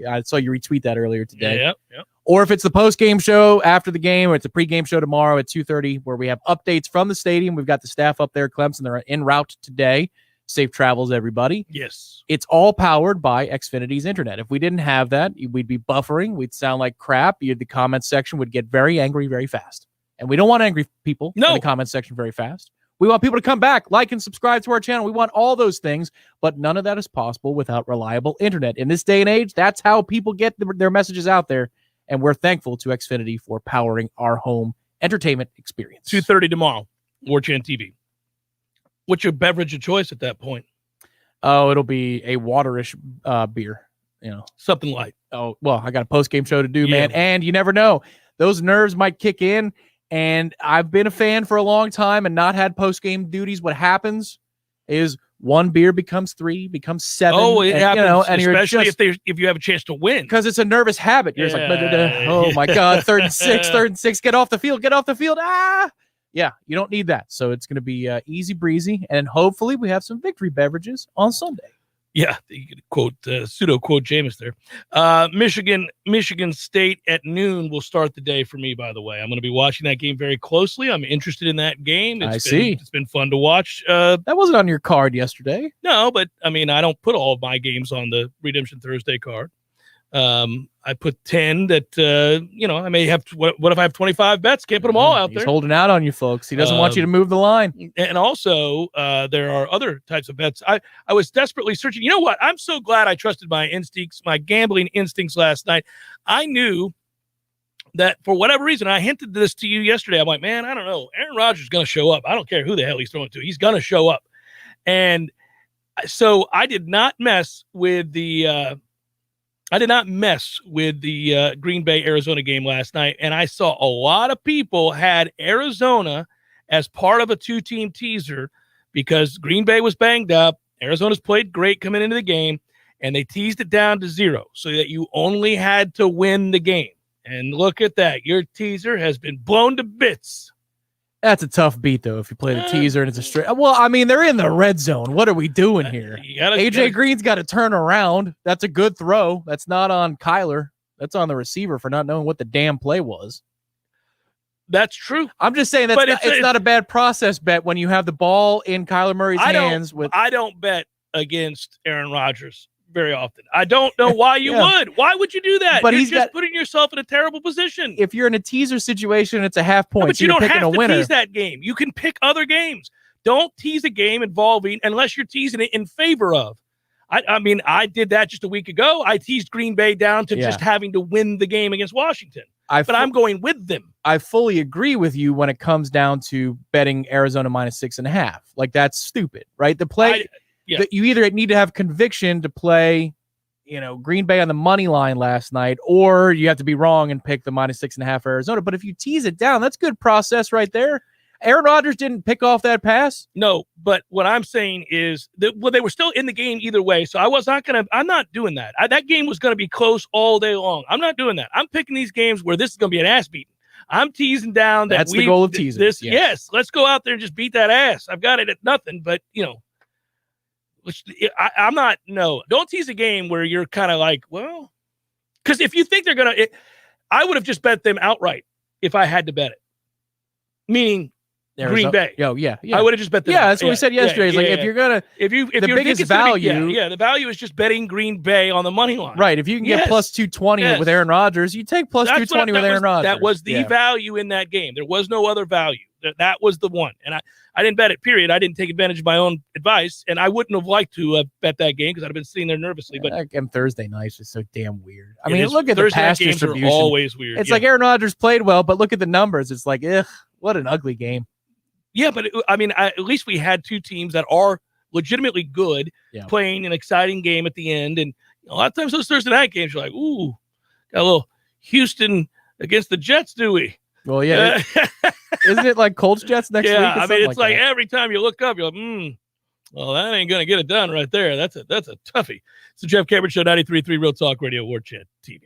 I saw you retweet that earlier today. Yep. Or if it's the post-game show after the game, or it's a pre-game show tomorrow at 2:30, where we have updates from the stadium. We've got the staff up there, Clemson. They're en route today. Safe travels, everybody. Yes. It's all powered by Xfinity's internet. If we didn't have that, we'd be buffering. We'd sound like crap. The comment section would get very angry very fast. And we don't want angry people in the comment section very fast. We want people to come back, like and subscribe to our channel. We want all those things, but none of that is possible without reliable internet. In this day and age, that's how people get their messages out there. And we're thankful to Xfinity for powering our home entertainment experience. 2:30 tomorrow, Warchant TV. What's your beverage of choice at that point? Oh, it'll be a waterish beer, something light. Oh, well, I got a post-game show to do, man. And you never know. Those nerves might kick in. And I've been a fan for a long time and not had post-game duties. What happens is one beer becomes 3, becomes 7. Oh, it happens, and especially if you have a chance to win. Because it's a nervous habit. You're just like, oh my God, 3rd and 6, get off the field. Ah! Yeah, you don't need that. So it's going to be easy breezy. And hopefully we have some victory beverages on Sunday. Yeah, you could quote, pseudo quote Jameis there. Michigan State at noon will start the day for me, by the way. I'm going to be watching that game very closely. I'm interested in that game. It's been fun to watch. That wasn't on your card yesterday. No, but I mean, I don't put all of my games on the Redemption Thursday card. I put 10 that, I may have, what if I have 25 bets? Can't put them all out there. He's holding out on you folks. He doesn't want you to move the line. And also, there are other types of bets. I was desperately searching. You know what? I'm so glad I trusted my instincts, my gambling instincts last night. I knew that for whatever reason, I hinted this to you yesterday. I'm like, man, I don't know. Aaron Rodgers is going to show up. I don't care who the hell he's throwing to. He's going to show up. And so I did not mess with the Green Bay Arizona game last night, and I saw a lot of people had Arizona as part of a 2-team teaser because Green Bay was banged up. Arizona's played great coming into the game, and they teased it down to 0 so that you only had to win the game. And look at that. Your teaser has been blown to bits. That's a tough beat, though, if you play the teaser and it's a straight. Well, I mean, they're in the red zone. What are we doing here? AJ Green's got to turn around. That's a good throw. That's not on Kyler. That's on the receiver for not knowing what the damn play was. That's true. I'm just saying it's not a bad process bet when you have the ball in Kyler Murray's hands. I don't bet against Aaron Rodgers very often. I don't know why you would. Why would you do that? But You're just putting yourself in a terrible position. If you're in a teaser situation, it's a half point. But so you don't picking have to winner. tease that game. You can pick other games. Don't tease a game involving unless you're teasing it in favor of. I mean, I did that just a week ago. I teased Green Bay down to just having to win the game against Washington. But I'm going with them. I fully agree with you when it comes down to betting Arizona -6.5. Like, that's stupid, right? The play, you either need to have conviction to play, Green Bay on the money line last night, or you have to be wrong and pick the -6.5 for Arizona. But if you tease it down, that's good process right there. Aaron Rodgers didn't pick off that pass. No, but what I'm saying is that they were still in the game either way. So I'm not doing that. That game was going to be close all day long. I'm not doing that. I'm picking these games where this is going to be an ass beating. I'm teasing down that that's the goal of teasing. Yes, let's go out there and just beat that ass. I've got it at nothing, but don't tease a game where you're kind of like, well, because if you think they're going to, I would have just bet them outright if I had to bet it. Meaning Green Bay. Yeah. I would have just bet them. Yeah, that's what we said yesterday. It's like if you're gonna, if the you're biggest thinking value, the value is just betting Green Bay on the money line. right? If you can get plus 220 with Aaron Rodgers, you take plus 220 with Aaron Rodgers. That was the value in that game. There was no other value. That was the one, and I didn't bet it. Period. I didn't take advantage of my own advice, and I wouldn't have liked to bet that game because I'd have been sitting there nervously. But and Thursday nights is so damn weird. I mean, look at Thursday the pass games distribution. Are always weird. It's like Aaron Rodgers played well, but look at the numbers. It's like, what an ugly game. Yeah, but at least we had two teams that are legitimately good playing an exciting game at the end. And a lot of times those Thursday night games, you're like, ooh, got a little Houston against the Jets, do we? Well, yeah. Isn't it like Colts Jets next week? Yeah, I mean, it's like every time you look up, you're like, well, that ain't going to get it done right there. That's a toughie. It's the Jeff Cameron Show, 93.3 Real Talk Radio, Warchant TV.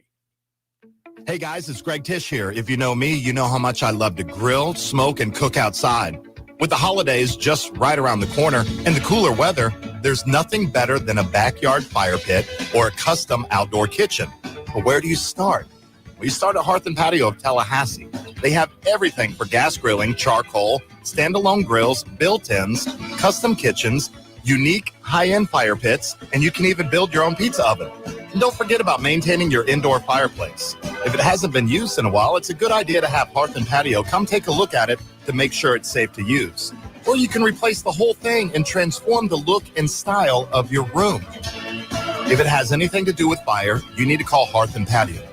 Hey guys, it's Greg Tish here. If you know me, you know how much I love to grill, smoke, and cook outside. With the holidays just right around the corner and the cooler weather, there's nothing better than a backyard fire pit or a custom outdoor kitchen. But where do you start? Well, you start at Hearth and Patio of Tallahassee. They have everything for gas grilling, charcoal, standalone grills, built-ins, custom kitchens, unique high-end fire pits, and you can even build your own pizza oven. And don't forget about maintaining your indoor fireplace. If it hasn't been used in a while, it's a good idea to have Hearth and Patio come take a look at it to make sure it's safe to use. Or you can replace the whole thing and transform the look and style of your room. If it has anything to do with fire, you need to call Hearth and Patio.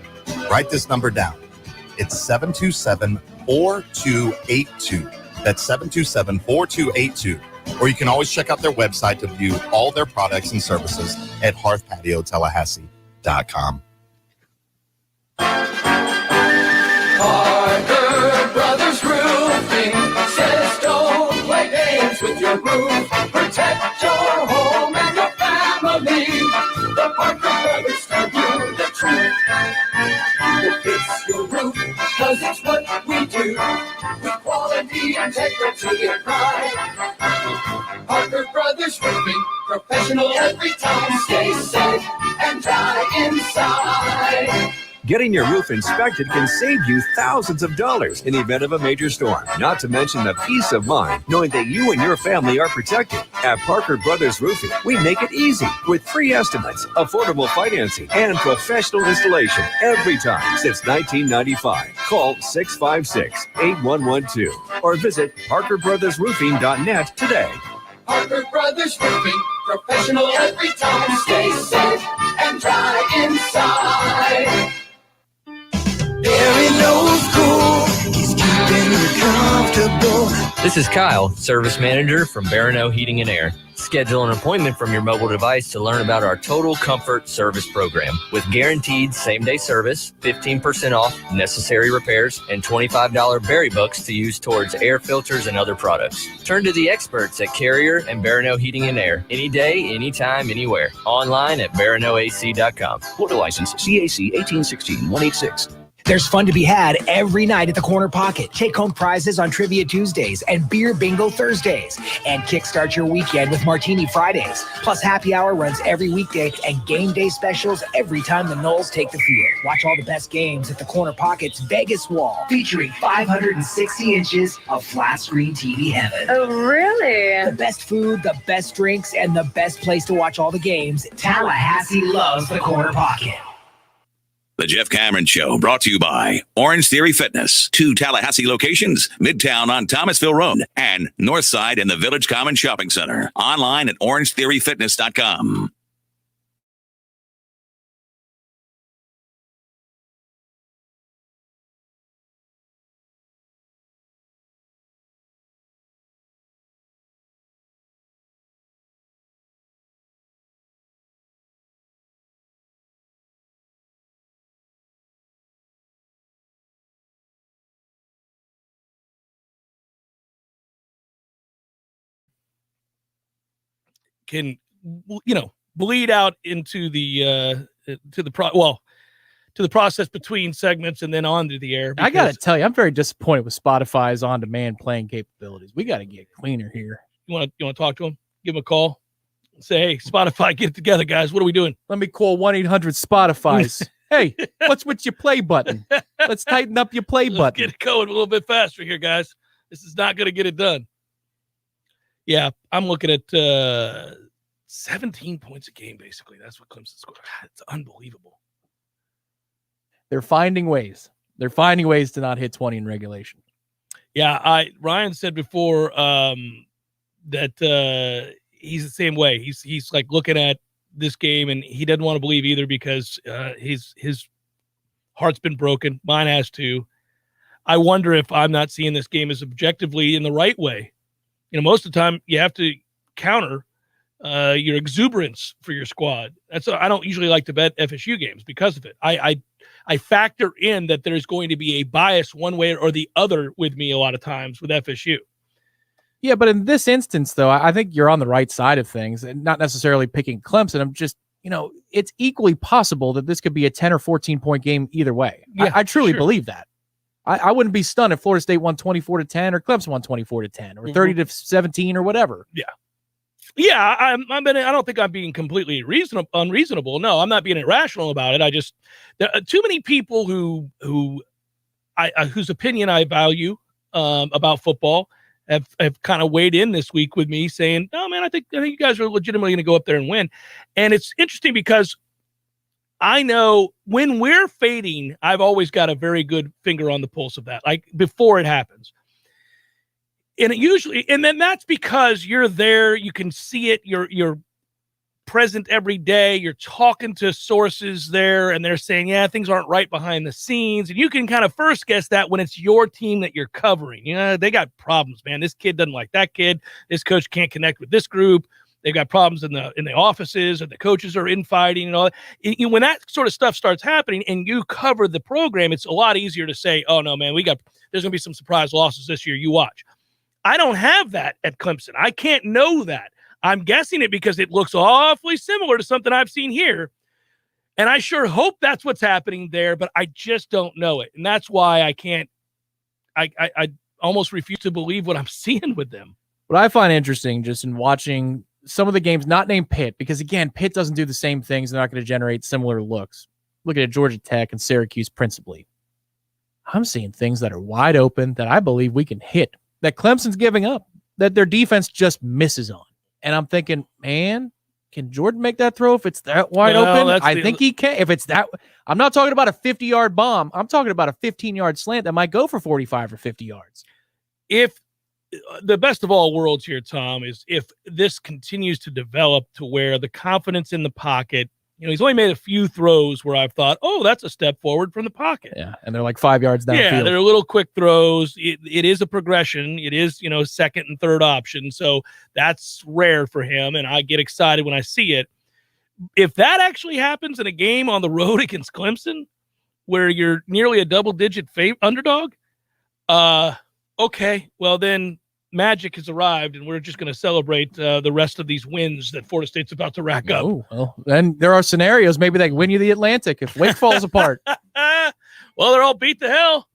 Write this number down. It's 727-4282. That's 727-4282. Or you can always check out their website to view all their products and services at hearthpatiotallahassee.com. Parker Brothers Roofing says don't play games with your roof. Protect your home and your family. The Parker Brothers tell you the truth. We'll fix your roof, cause it's what we do. With quality, integrity, and pride. Parker Brothers Roofing, professional every time. Stay safe and dry inside. Getting your roof inspected can save you thousands of dollars in the event of a major storm. Not to mention the peace of mind knowing that you and your family are protected. At Parker Brothers Roofing, we make it easy with free estimates, affordable financing, and professional installation every time since 1995. Call 656-8112 or visit parkerbrothersroofing.net today. Parker Brothers Roofing, professional every time. Stay safe and dry inside. Barry knows cool. He's keeping you comfortable. This is Kyle, service manager from Barano Heating and Air. Schedule an appointment from your mobile device to learn about our Total Comfort Service Program. With guaranteed same-day service, 15% off necessary repairs, and $25 berry bucks to use towards air filters and other products. Turn to the experts at Carrier and Barano Heating and Air. Any day, anytime, anywhere. Online at baranoac.com. Florida license CAC 1816-186. There's fun to be had every night at the Corner Pocket. Take home prizes on Trivia Tuesdays and Beer Bingo Thursdays. And kickstart your weekend with Martini Fridays. Plus happy hour runs every weekday and game day specials every time the Noles take the field. Watch all the best games at the Corner Pocket's Vegas Wall, featuring 560 inches of flat screen TV heaven. Oh, really? The best food, the best drinks, and the best place to watch all the games. Tallahassee loves the Corner Pocket. The Jeff Cameron Show, brought to you by Orange Theory Fitness. 2 Tallahassee locations, Midtown on Thomasville Road and Northside in the Village Common Shopping Center. Online at orangetheoryfitness.com. Can bleed out into the to the process between segments and then onto the air. I gotta tell you, I'm very disappointed with Spotify's on-demand playing capabilities. We got to get cleaner here. You want to talk to him? Give him a call. Say, hey, Spotify, get it together, guys. What are we doing? Let me call 1-800-Spotify's. Hey, what's with your play button? Let's tighten up your play button. Get it going a little bit faster here, guys. This is not going to get it done. Yeah, I'm looking at 17 points a game, basically. That's what Clemson scored. It's unbelievable. They're finding ways. They're finding ways to not hit 20 in regulation. Yeah, Ryan said before that he's the same way. He's like looking at this game, and he doesn't want to believe either because his heart's been broken. Mine has too. I wonder if I'm not seeing this game as objectively in the right way. You know, most of the time you have to counter your exuberance for your squad. I don't usually like to bet FSU games because of it. I factor in that there's going to be a bias one way or the other with me a lot of times with FSU. Yeah, but in this instance, though, I think you're on the right side of things and not necessarily picking Clemson. I'm just, it's equally possible that this could be a 10 or 14-point game either way. Yeah, I truly sure. believe that. I wouldn't be stunned if Florida State won 24-10 or Clemson won 24-10 or 30-17 or whatever. Yeah. Yeah, I don't think I'm being completely unreasonable. No, I'm not being irrational about it. There are too many people whose opinion I value about football have kind of weighed in this week with me saying, "No, man, I think you guys are legitimately going to go up there and win." And it's interesting because I know when we're fading, I've always got a very good finger on the pulse of that, like before it happens. And then that's because you're there, you can see it, you're present every day, you're talking to sources there, and they're saying, yeah, things aren't right behind the scenes. And you can kind of first guess that when it's your team that you're covering. They got problems, man. This kid doesn't like that kid. This coach can't connect with this group. They've got problems in the offices, and the coaches are infighting and all that. When that sort of stuff starts happening and you cover the program, it's a lot easier to say, oh, no, man, there's going to be some surprise losses this year. You watch. I don't have that at Clemson. I can't know that. I'm guessing it because it looks awfully similar to something I've seen here. And I sure hope that's what's happening there, but I just don't know it. And that's why I almost refuse to believe what I'm seeing with them. What I find interesting just in watching some of the games, not named Pitt, because again, Pitt doesn't do the same things. They're not going to generate similar looks. Looking at Georgia Tech and Syracuse principally. I'm seeing things that are wide open that I believe we can hit, that Clemson's giving up, that their defense just misses on. And I'm thinking, man, can Jordan make that throw if it's that wide open? I think he can. If it's that, I'm not talking about a 50-yard bomb. I'm talking about a 15-yard slant that might go for 45 or 50 yards. If the best of all worlds here, Tom, is if this continues to develop to where the confidence in the pocket, he's only made a few throws where I've thought, oh, that's a step forward from the pocket. Yeah, and they're like 5 yards downfield. Yeah, they're little quick throws. It is a progression. It is, second and third option. So that's rare for him, and I get excited when I see it. If that actually happens in a game on the road against Clemson, where you're nearly a double-digit underdog, okay, well then magic has arrived, and we're just going to celebrate the rest of these wins that Florida State's about to rack up. Oh, well, then there are scenarios. Maybe they can win you the Atlantic if Wake falls apart. Well, they're all beat to hell.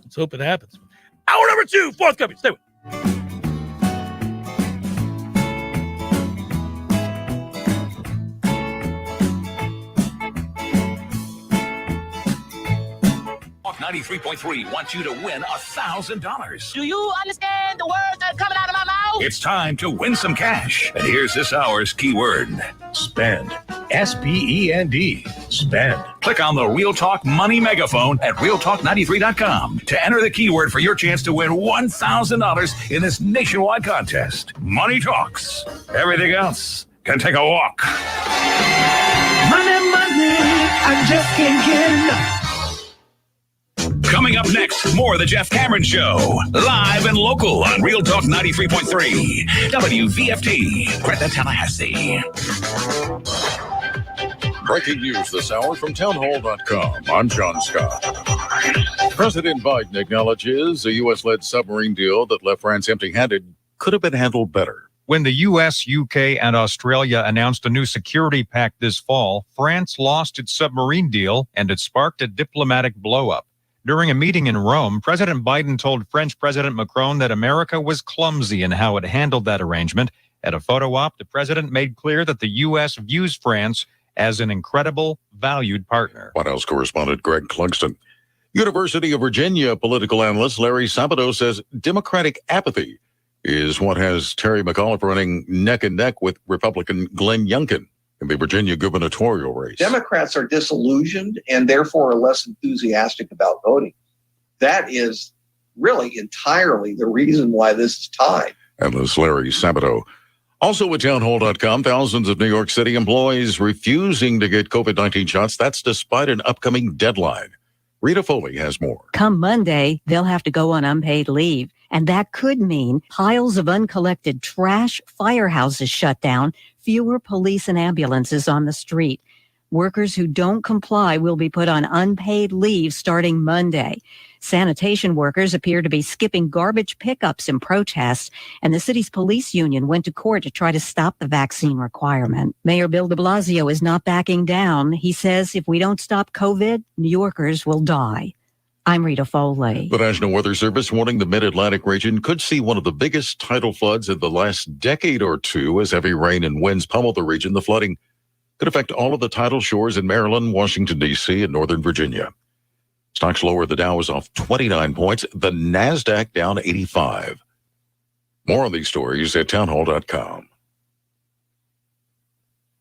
Let's hope it happens. Hour number 2, fourth coming. Stay with. Talk 93.3 wants you to win $1,000. Do you understand the words that are coming out of my mouth? It's time to win some cash. And here's this hour's keyword. Spend. S-P-E-N-D. Spend. Click on the Real Talk Money Megaphone at realtalk93.com to enter the keyword for your chance to win $1,000 in this nationwide contest. Money talks. Everything else can take a walk. Money, I just can't get enough. Coming up next, more of the Jeff Cameron Show. Live and local on Real Talk 93.3. WVFT. Greta, Tallahassee. Breaking news this hour from townhall.com. I'm John Scott. President Biden acknowledges a U.S.-led submarine deal that left France empty-handed could have been handled better. When the U.S., UK, and Australia announced a new security pact this fall, France lost its submarine deal, and it sparked a diplomatic blow-up. During a meeting in Rome, President Biden told French President Macron that America was clumsy in how it handled that arrangement. At a photo op, the president made clear that the U.S. views France as an incredible, valued partner. White House correspondent Greg Clugston. University of Virginia political analyst Larry Sabato says Democratic apathy is what has Terry McAuliffe running neck and neck with Republican Glenn Youngkin in the Virginia gubernatorial race. Democrats are disillusioned and therefore are less enthusiastic about voting. That is really entirely the reason why this is tied. Analyst Larry Sabato. Also at townhall.com, thousands of New York City employees refusing to get COVID-19 shots. That's despite an upcoming deadline. Rita Foley has more. Come Monday, they'll have to go on unpaid leave. And that could mean piles of uncollected trash, firehouses shut down, fewer police and ambulances on the street. Workers who don't comply will be put on unpaid leave starting Monday. Sanitation workers appear to be skipping garbage pickups in protest, and the city's police union went to court to try to stop the vaccine requirement. Mayor Bill de Blasio is not backing down. He says if we don't stop COVID, New Yorkers will die. I'm Rita Foley. The National Weather Service warning the mid-Atlantic region could see one of the biggest tidal floods in the last decade or two as heavy rain and winds pummel the region. The flooding could affect all of the tidal shores in Maryland, Washington, D.C., and Northern Virginia. Stocks lower. The Dow is off 29 points. The NASDAQ down 85. More on these stories at townhall.com.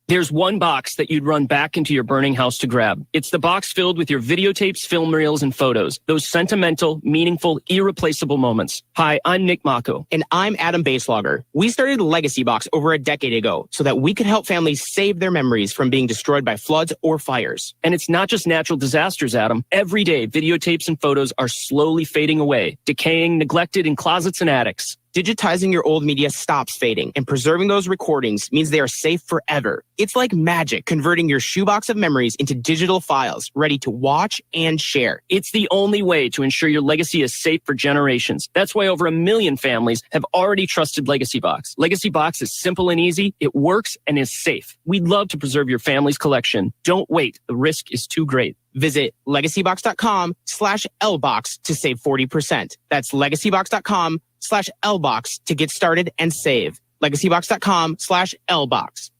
There's one box that you'd run back into your burning house to grab. It's the box filled with your videotapes, film reels, and photos. Those sentimental, meaningful, irreplaceable moments. Hi, I'm Nick Mako. And I'm Adam Baselogger. We started Legacy Box over a decade ago so that we could help families save their memories from being destroyed by floods or fires. And it's not just natural disasters, Adam. Every day, videotapes and photos are slowly fading away, decaying, neglected in closets and attics. Digitizing your old media stops fading, and preserving those recordings means they are safe forever. It's like magic, converting your shoebox of memories into digital files, ready to watch and share. It's the only way to ensure your legacy is safe for generations. That's why over 1 million families have already trusted Legacy Box. Legacy Box is simple and easy, it works, and is safe. We'd love to preserve your family's collection. Don't wait, the risk is too great. Visit legacybox.com/LBox to save 40%. That's legacybox.com/LBox to get started and save. legacybox.com/LBox.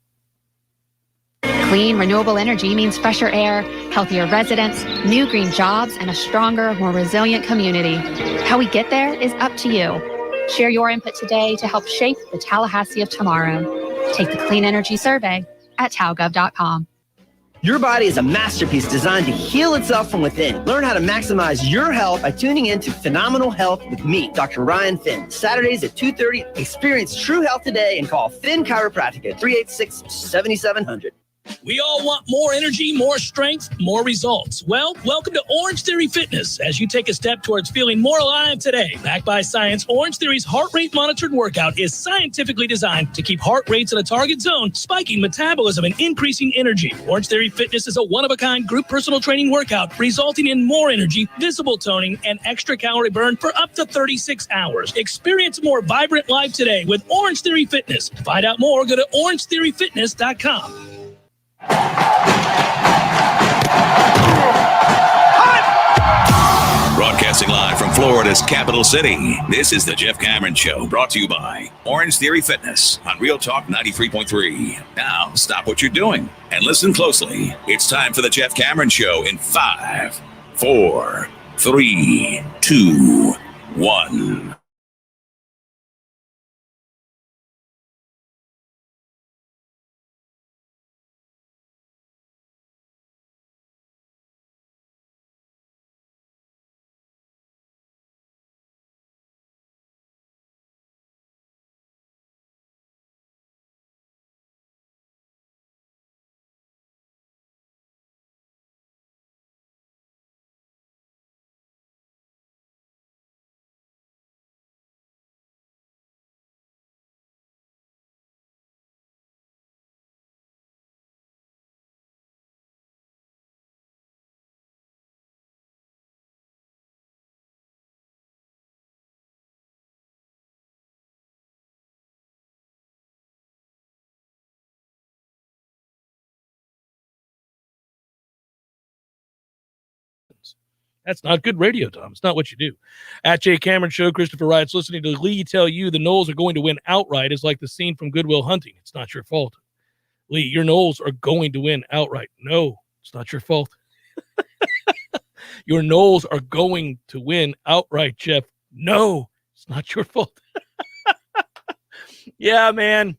Clean, renewable energy means fresher air, healthier residents, new green jobs, and a stronger, more resilient community. How we get there is up to you. Share your input today to help shape the Tallahassee of tomorrow. Take the Clean Energy Survey at talgov.com. Your body is a masterpiece designed to heal itself from within. Learn how to maximize your health by tuning in to Phenomenal Health with me, Dr. Ryan Finn. Saturdays at 2:30. Experience true health today and call Finn Chiropractic at 386-7700. We all want more energy, more strength, more results. Well, welcome to Orange Theory Fitness as you take a step towards feeling more alive today. Backed by science, Orange Theory's heart rate monitored workout is scientifically designed to keep heart rates in a target zone, spiking metabolism and increasing energy. Orange Theory Fitness is a one-of-a-kind group personal training workout resulting in more energy, visible toning, and extra calorie burn for up to 36 hours. Experience a more vibrant life today with Orange Theory Fitness. To find out more, go to orangetheoryfitness.com. Broadcasting live from Florida's capital city, this is the Jeff Cameron Show, brought to you by Orange Theory Fitness on Real Talk 93.3. Now, stop what you're doing and listen closely. It's time for the Jeff Cameron Show in 5, 4, 3, 2, 1. That's not good radio, Tom. It's not what you do. At Jay Cameron Show, Christopher Wright's listening to Lee tell you the Noles are going to win outright is like the scene from Good Will Hunting. It's not your fault. Lee, your Noles are going to win outright. No, it's not your fault. your Noles are going to win outright, Jeff. No, it's not your fault. Yeah, man.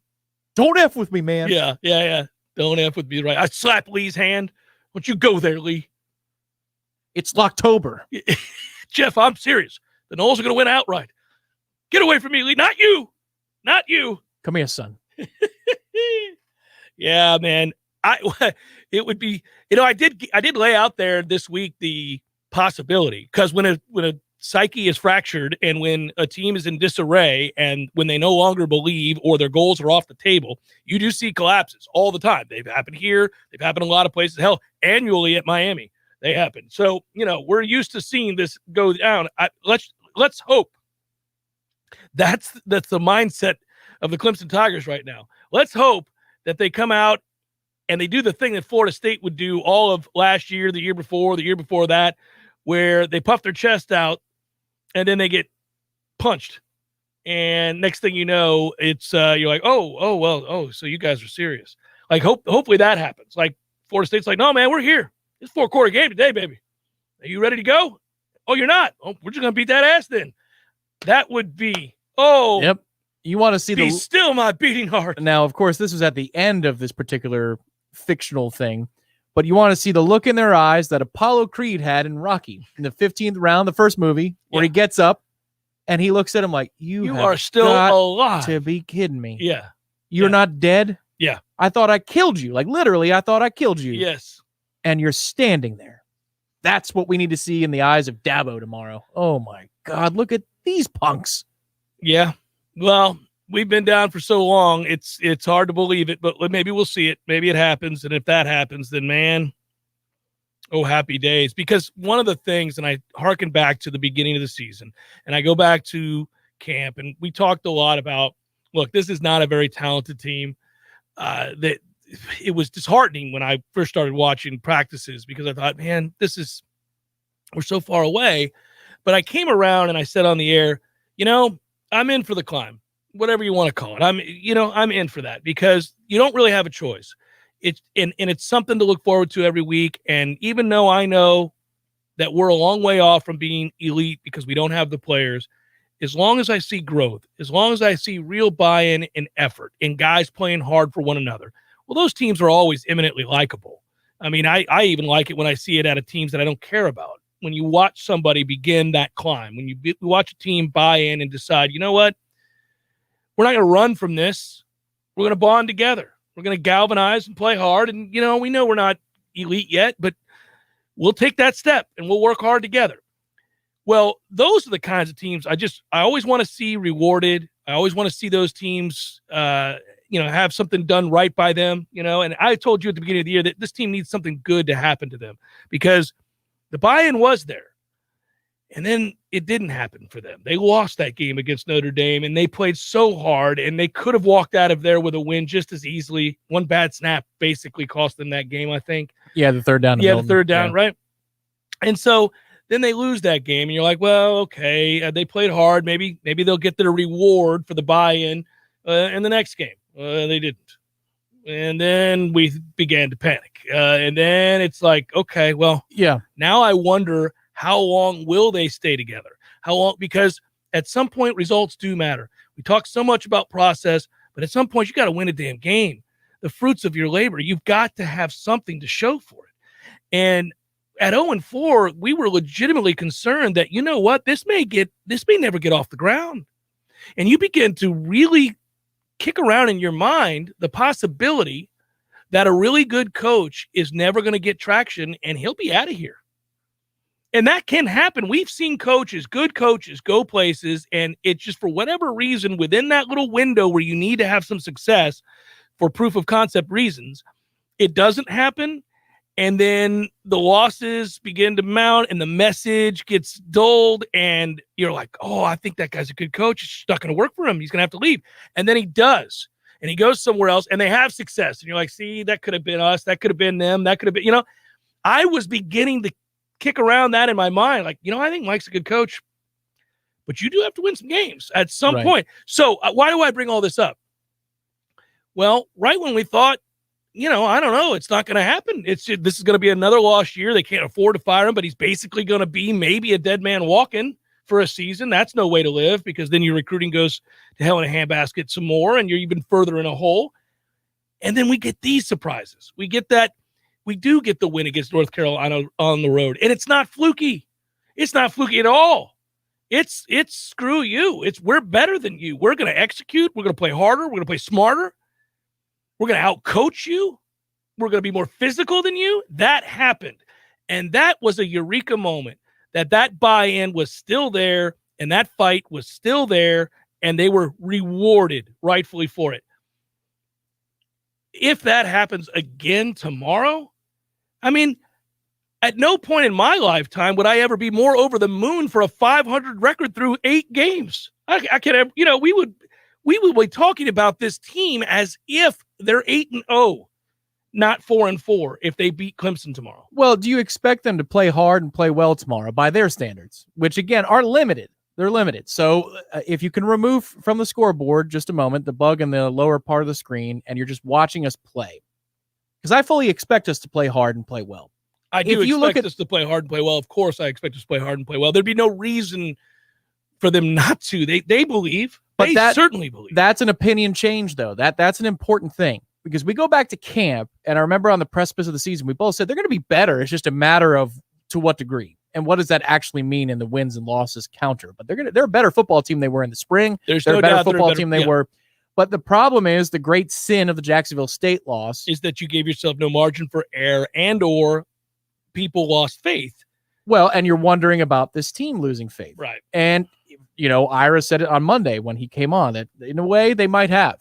Don't F with me, man. Yeah. Don't F with me, right? I slap Lee's hand. Don't you go there, Lee. It's Locktober. Jeff, I'm serious. The Noles are going to win outright. Get away from me, Lee. Not you. Not you. Come here, son. Yeah, man. It would be, I did lay out there this week the possibility, because when a psyche is fractured and when a team is in disarray and when they no longer believe or their goals are off the table, you do see collapses all the time. They've happened here. They've happened in a lot of places. Hell, annually at Miami, they happen. So, we're used to seeing this go down. Let's hope that's the mindset of the Clemson Tigers right now. Let's hope that they come out and they do the thing that Florida State would do all of last year, the year before that, where they puff their chest out and then they get punched. And next thing you know, it's you're like, so you guys are serious. Like, hopefully that happens. Like, Florida State's like, no, man, we're here. It's 4-quarter game today, baby. Are you ready to go? Oh, you're not. Oh, we're just going to beat that ass then. That would be, Yep. You want to see be still my beating heart. Now, of course, this was at the end of this particular fictional thing, but you want to see the look in their eyes that Apollo Creed had in Rocky in the 15th round, the first movie, where he gets up and he looks at him like, you are still alive. To be kidding me. Yeah. You're not dead? Yeah. I thought I killed you. Like, literally, I thought I killed you. Yes. And you're standing there. That's what we need to see in the eyes of Dabo tomorrow. Oh, my God. Look at these punks. Yeah. Well, we've been down for so long, it's hard to believe it, but maybe we'll see it. Maybe it happens, and if that happens, then, man, happy days. Because one of the things, and I hearken back to the beginning of the season, and I go back to camp, and we talked a lot about, look, this is not a very talented team. That it was disheartening when I first started watching practices because I thought, man, we're so far away. But I came around and I said on the air, I'm in for the climb, whatever you want to call it. I'm in for that because you don't really have a choice. It's something to look forward to every week. And even though I know that we're a long way off from being elite because we don't have the players, as long as I see growth, as long as I see real buy-in and effort and guys playing hard for one another, well, those teams are always eminently likable. I mean, I even like it when I see it out of teams that I don't care about. When you watch somebody begin that climb, when you watch a team buy in and decide, you know what, we're not going to run from this. We're going to bond together. We're going to galvanize and play hard. And, we know we're not elite yet, but we'll take that step and we'll work hard together. Well, those are the kinds of teams I always want to see rewarded. I always want to see those teams, have something done right by them, and I told you at the beginning of the year that this team needs something good to happen to them because the buy-in was there, and then it didn't happen for them. They lost that game against Notre Dame, and they played so hard, and they could have walked out of there with a win just as easily. One bad snap basically cost them that game, I think. Yeah, the third down. The third down, right? And so then they lose that game, and you're like, well, okay, they played hard. Maybe they'll get their reward for the buy-in in the next game. They didn't. And then we began to panic. And then it's like, okay, well, yeah. Now I wonder how long will they stay together? How long? Because at some point, results do matter. We talk so much about process, but at some point, you got to win a damn game. The fruits of your labor, you've got to have something to show for it. And at 0-4, we were legitimately concerned that, you know what, this may never get off the ground. And you begin to really kick around in your mind the possibility that a really good coach is never going to get traction and he'll be out of here. And that can happen. We've seen good coaches go places, and it's just for whatever reason within that little window where you need to have some success for proof of concept reasons, it doesn't happen. And then the losses begin to mount and the message gets dulled and you're like, oh, I think that guy's a good coach. It's just not going to work for him. He's going to have to leave. And then he does. And he goes somewhere else and they have success. And you're like, see, that could have been us. That could have been them. That could have been, I was beginning to kick around that in my mind. Like, I think Mike's a good coach, but you do have to win some games at some point. So why do I bring all this up? Well, right when we thought I don't know. It's not going to happen. This is going to be another lost year. They can't afford to fire him, but he's basically going to be maybe a dead man walking for a season. That's no way to live, because then your recruiting goes to hell in a handbasket some more, and you're even further in a hole. And then we get these surprises. We do get the win against North Carolina on the road, and it's not fluky. It's not fluky at all. It's screw you. We're better than you. We're going to execute. We're going to play harder. We're going to play smarter. We're going to out-coach you. We're going to be more physical than you. That happened. And that was a eureka moment, that buy-in was still there, and that fight was still there, and they were rewarded rightfully for it. If that happens again tomorrow, I mean, at no point in my lifetime would I ever be more over the moon for a 500 record through 8 games. I can't, we would be talking about this team as if they're 8-0, not 4-4 if they beat Clemson tomorrow. Well, do you expect them to play hard and play well tomorrow by their standards, which again are limited? They're limited. So if you can remove from the scoreboard just a moment the bug in the lower part of the screen, and you're just watching us play, because I fully expect us to play hard and play well. I do expect us to play hard and play well. Of course, I expect us to play hard and play well. There'd be no reason for them not to. They believe. They certainly believe. That's an opinion change, though. That's an important thing, because we go back to camp, and I remember on the precipice of the season, we both said they're going to be better. It's just a matter of to what degree, and what does that actually mean in the wins and losses counter. But they're a better football team they were in the spring. There's they're no a better doubt football team they were. But the problem is the great sin of the Jacksonville State loss is that you gave yourself no margin for error, and or people lost faith. Well, and you're wondering about this team losing faith. Right. And, Ira said it on Monday when he came on, that in a way they might have.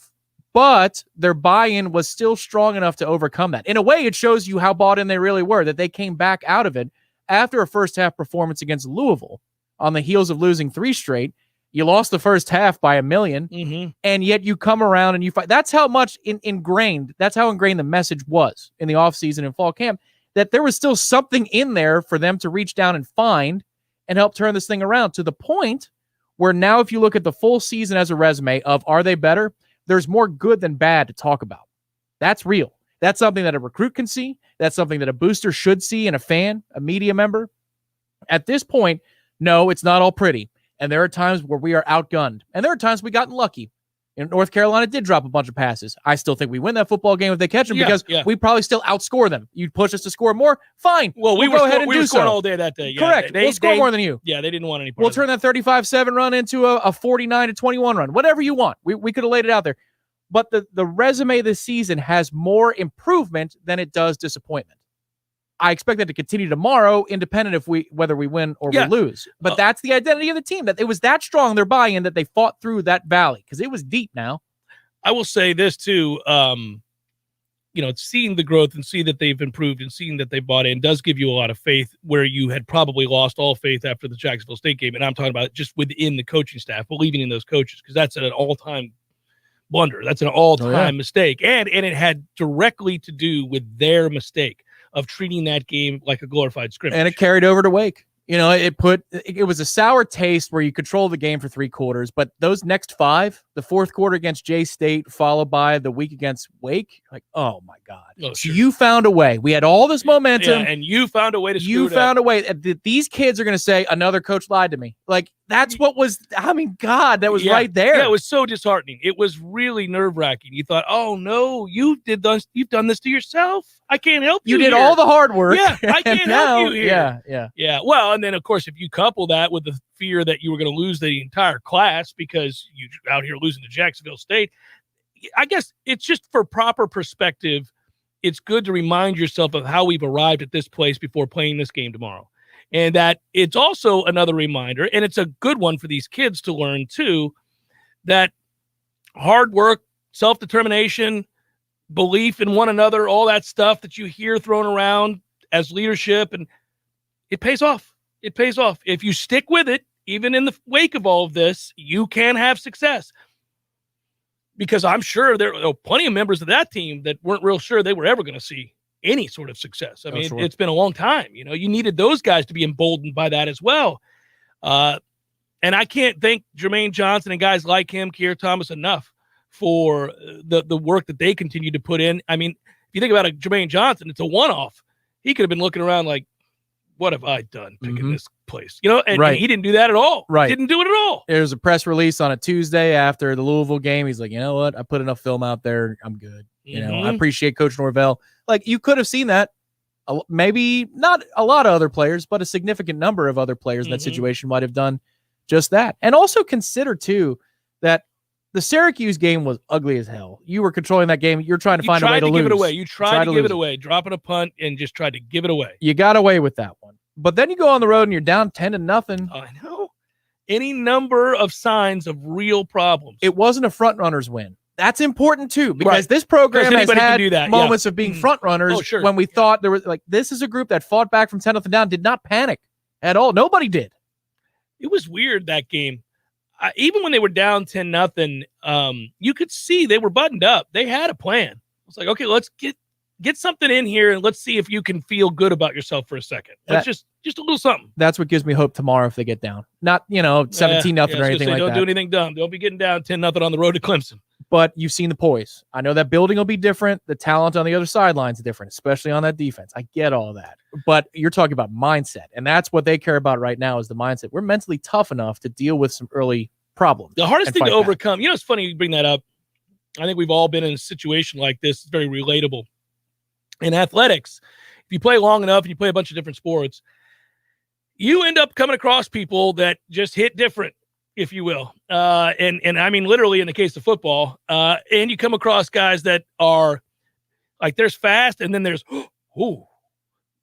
But their buy-in was still strong enough to overcome that. In a way, it shows you how bought in they really were, that they came back out of it after a first-half performance against Louisville on the heels of losing 3 straight. You lost the first half by 1 million, and yet you come around and you fight. That's how much ingrained the message was in the offseason and fall camp, that there was still something in there for them to reach down and find and help turn this thing around, to the point where now if you look at the full season as a resume of are they better, there's more good than bad to talk about. That's real. That's something that a recruit can see. That's something that a booster should see in a fan, a media member. At this point, no, it's not all pretty. And there are times where we are outgunned. And there are times we gotten lucky. North Carolina did drop a bunch of passes. I still think we win that football game if they catch them, because we probably still outscore them. You push us to score more, fine. Well, we'll go ahead and do so. All day that day. Yeah, correct. We'll score more than you. Yeah, they didn't want any part We'll turn that 35-7 run into a 49-21 run. Whatever you want. We could have laid it out there. But the resume this season has more improvement than it does disappointment. I expect that to continue tomorrow, independent of whether we win or we lose. But that's the identity of the team, that it was that strong, their buy-in, that they fought through that valley, because it was deep now. I will say this too, seeing the growth and seeing that they've improved and seeing that they bought in does give you a lot of faith, where you had probably lost all faith after the Jacksonville State game. And I'm talking about just within the coaching staff, believing in those coaches, because that's an all-time blunder. That's an all-time mistake. And it had directly to do with their mistake of treating that game like a glorified scrimmage. And it carried over to Wake. It was a sour taste where you control the game for 3 quarters, but those next 5, the fourth quarter against J-State, followed by the week against Wake, like, oh my God. Oh, sure. You found a way. We had all this momentum. Yeah, and you found a way to screw it up. You found a way. These kids are going to say, another coach lied to me. Like, that's what was, God, that was right there. Yeah, it was so disheartening. It was really nerve-wracking. You thought, oh no, you've done this to yourself. I can't help you. You did all the hard work. Yeah, I can't help you here. Yeah. Well, and then of course, if you couple that with the fear that you were going to lose the entire class because you out here losing to Jacksonville State, I guess it's just for proper perspective. It's good to remind yourself of how we've arrived at this place before playing this game tomorrow. And that it's also another reminder, and it's a good one for these kids to learn too, that hard work, self-determination, belief in one another, all that stuff that you hear thrown around as leadership, and it pays off. It pays off. If you stick with it, even in the wake of all of this, you can have success. Because I'm sure there are plenty of members of that team that weren't real sure they were ever going to see any sort of success. I mean, It's been a long time. You needed those guys to be emboldened by that as well. And I can't thank Jermaine Johnson and guys like him, Keir Thomas, enough for the work that they continue to put in. I mean, you think about a Jermaine Johnson, it's a one-off. He could have been looking around like, what have I done picking this place? You know, and he didn't do that at all. Right. Didn't do it at all. There's a press release on a Tuesday after the Louisville game. He's like, you know what? I put enough film out there. I'm good. You know, I appreciate Coach Norvell. Like, you could have seen that. Maybe not a lot of other players, but a significant number of other players in that situation might have done just that. And also consider, too, that the Syracuse game was ugly as hell. You were controlling that game. You're trying to find a way to lose. Give it away. You tried to give it away, dropping a punt and just tried to give it away. You got away with that one. But then you go on the road and you're down 10-0. I know. Any number of signs of real problems. It wasn't a front runners win. That's important too, because this program has had moments of being front runners when we thought there was like, this is a group that fought back from 10-0 down, did not panic at all. Nobody did. It was weird, that game. Even when they were down 10-0, you could see they were buttoned up. They had a plan. It's like, okay, let's get something in here and let's see if you can feel good about yourself for a second. Let's just a little something. That's what gives me hope tomorrow if they get down. Not, 17-0 or anything like that. Don't do anything dumb. Don't be getting down 10-0 on the road to Clemson. But you've seen the poise. I know that building will be different. The talent on the other sideline is different, especially on that defense. I get all that. But you're talking about mindset, and that's what they care about right now is the mindset. We're mentally tough enough to deal with some early problems. The hardest thing to overcome, it's funny you bring that up. I think we've all been in a situation like this. It's very relatable. In athletics, if you play long enough and you play a bunch of different sports, you end up coming across people that just hit different, if you will. And I mean, literally in the case of football, and you come across guys that are like, there's fast and then there's,